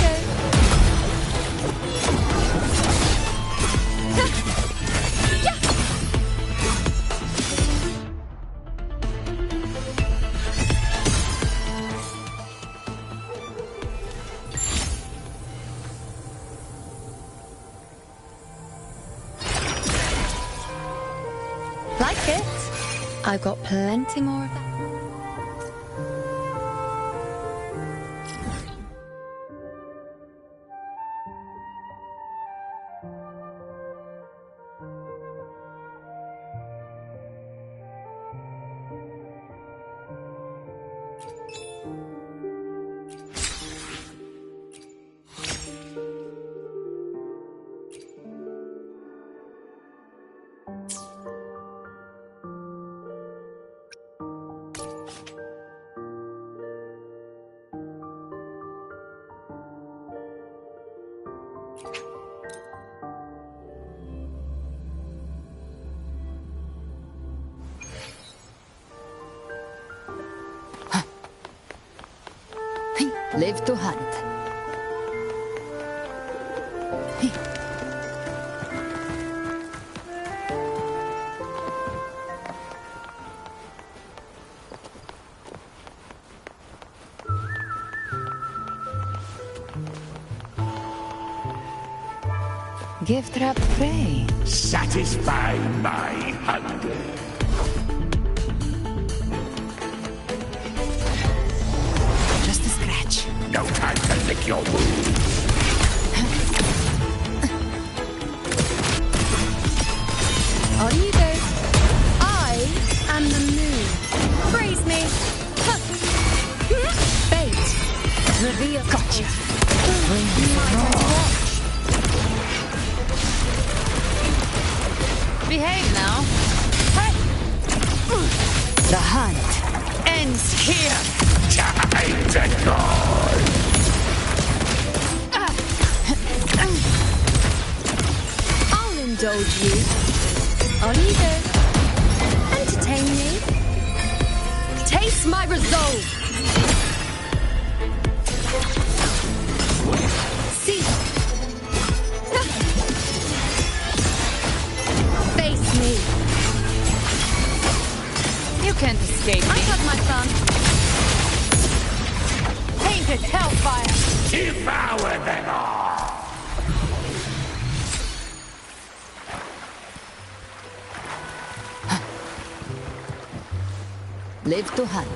Like it? I've got plenty more of that. Live to hunt. Gift wrap prey. Satisfy my hunger. Just a scratch. No time to lick your wound. On you go. I am the moon. Praise me. Fate. Reveal. Gotcha. My turn to watch. Behave now. Hey. The hunt Ends here. Time to go. I'll indulge you. On you go. Entertain me. Taste my resolve. See. Face me. You can't escape me. I've had my fun. Painted hellfire. Devour them all. live to hunt.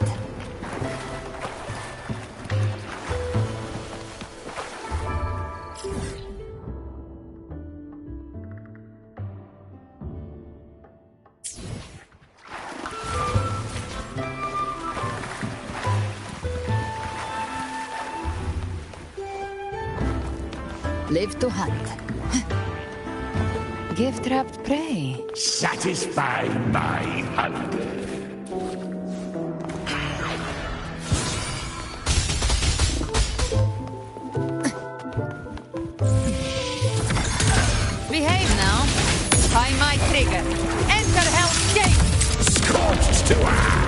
Live to hunt. Gift-wrapped prey. Satisfy my hunger. Behave now. Find my trigger. Enter Hell's Gate. Scorched to ash.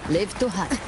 Live to hunt.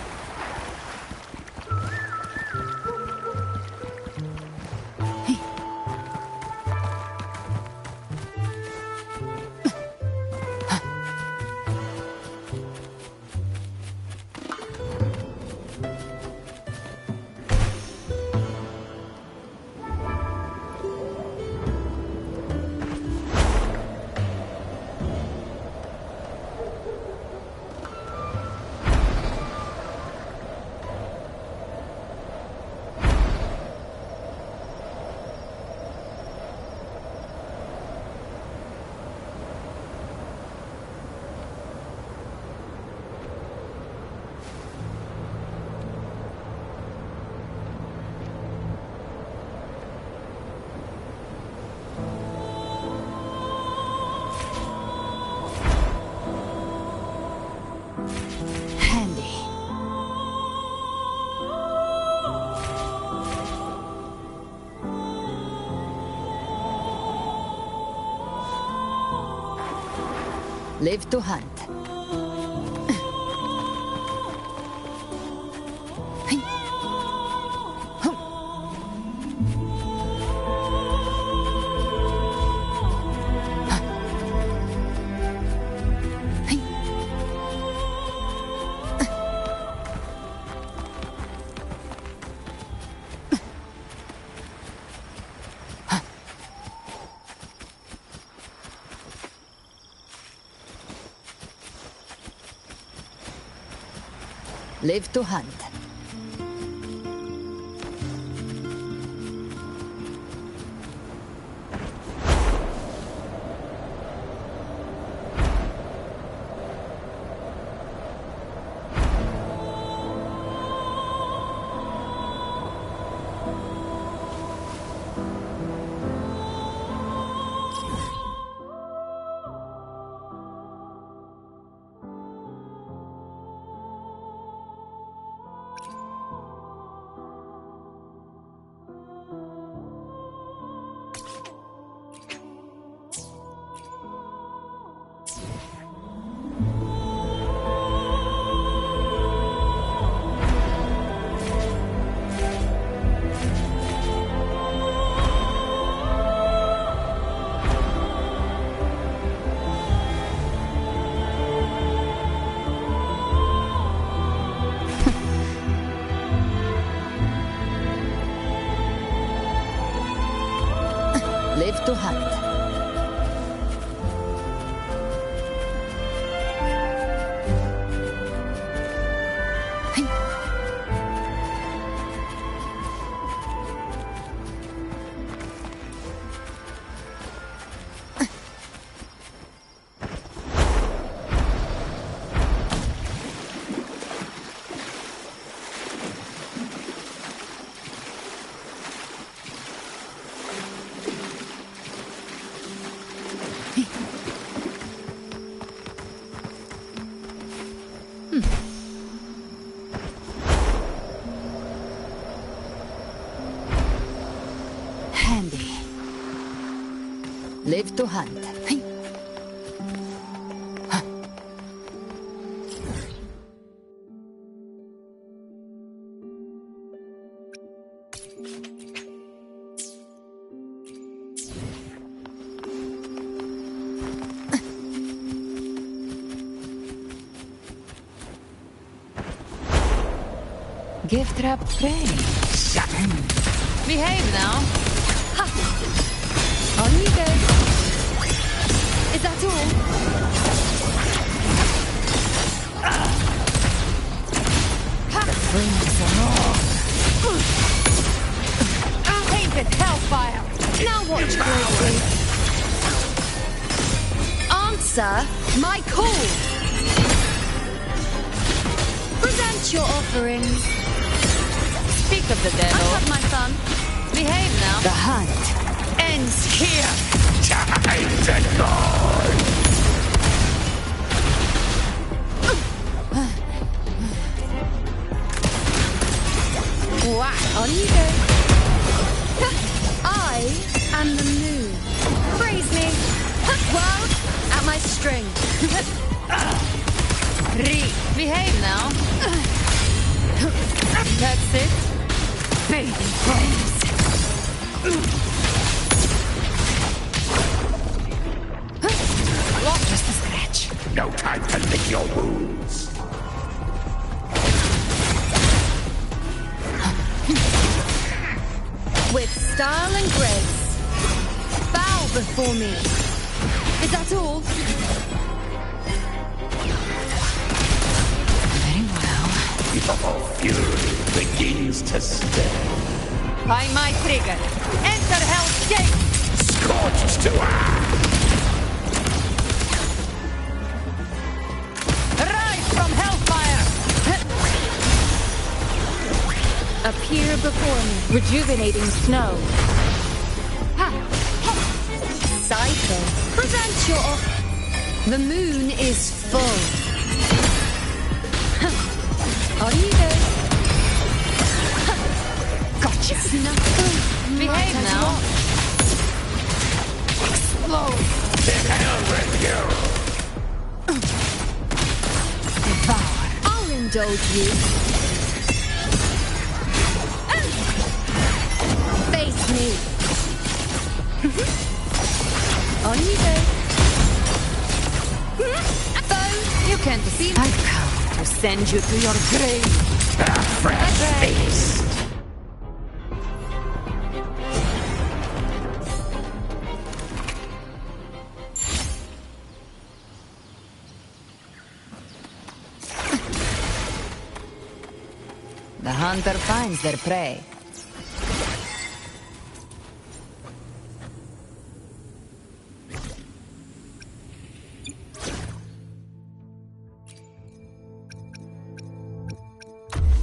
Live to hunt. Live to hunt. Live to hunt. Handy. Live to hunt. Gift trap prey. Behave now. Ha! On you go. Is that all? The flames are on. Painted hellfire. Now watch closely. Answer my call. Present your offerings. Speak of the devil. I'll have my fun. Behave now. The hunt ends here. Time to go. Wow. On you go. I am the moon. Praise me. World at my string. Behave now. That's it. Baby flames. Just a scratch. No time to lick your wounds. With style and grace. Bow before me. Is that all? Very well. Your fury begins to stir. By my trigger. Enter Hell's Gate. Scorched to ash. Rise from Hellfire. Appear before me. Rejuvenating snow. Cycle. Present your offer. The moon is full. On you go. Gotcha. Behave now. Explode. To hell with you. Devour. I'll indulge you. Face me. On you go. Foe, you can't deceive me. I've come to send you to your grave. A fresh feast. The hunter finds their prey.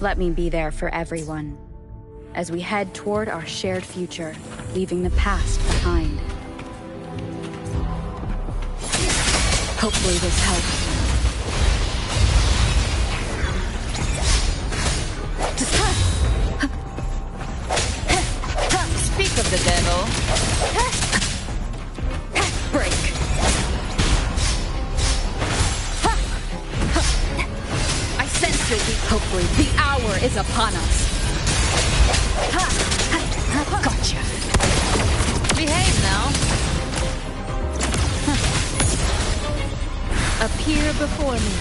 Let me be there for everyone, as we head toward our shared future, leaving the past behind. Hopefully this helps. Speak of the devil. Break. I sense you'll be. Hopefully, the hour is upon us. Gotcha. Behave now. Appear before me.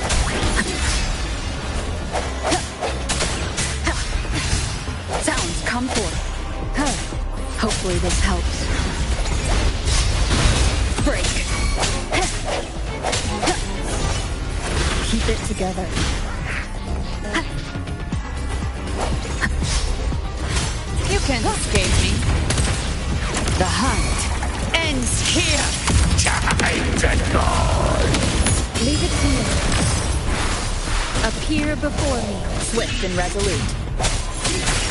Sounds come forth. Hopefully this helps. break. Keep it together. You can't escape me. The hunt ends here. Time to go. Leave it to me. Appear before me, swift and resolute.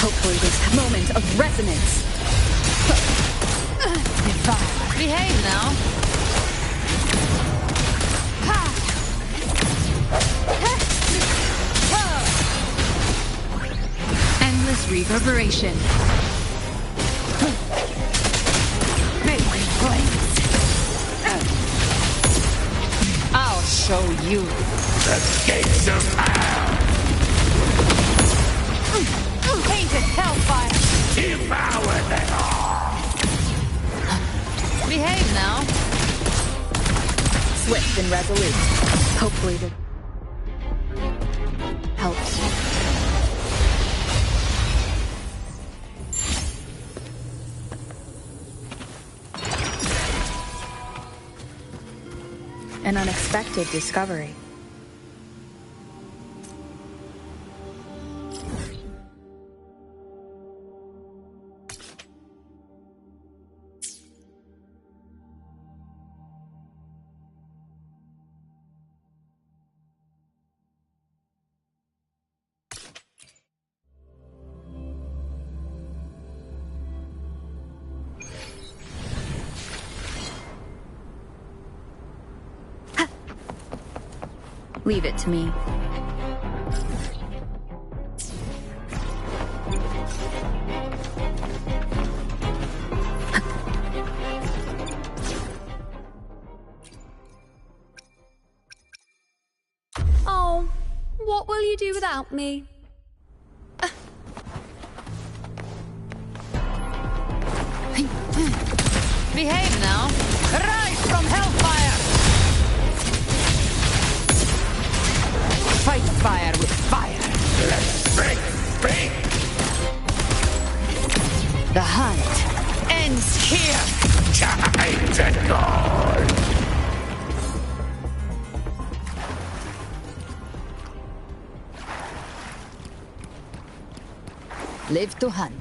Hopefully this moment of resonance. Behave now. Endless reverberation. I'll show you. The gates of hell. Painted hellfire. Devour them all. Behave now. Swift and resolute. Hopefully the helps. An unexpected discovery. Leave it to me. Oh, what will you do without me? Behave now. Rise from hellfire. Fight fire with fire. Let's break. The hunt ends here. Time to go. Live to hunt.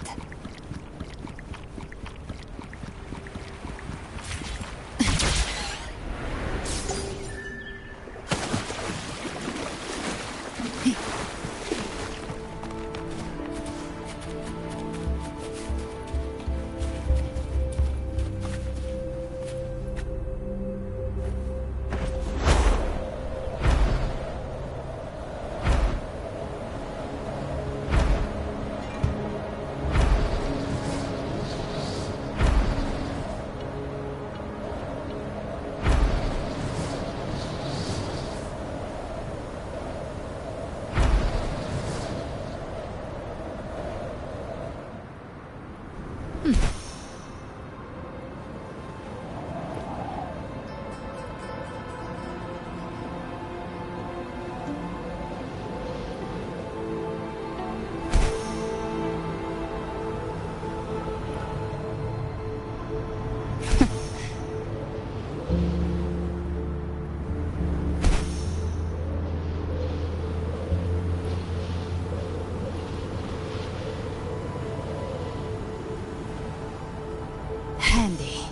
Handy.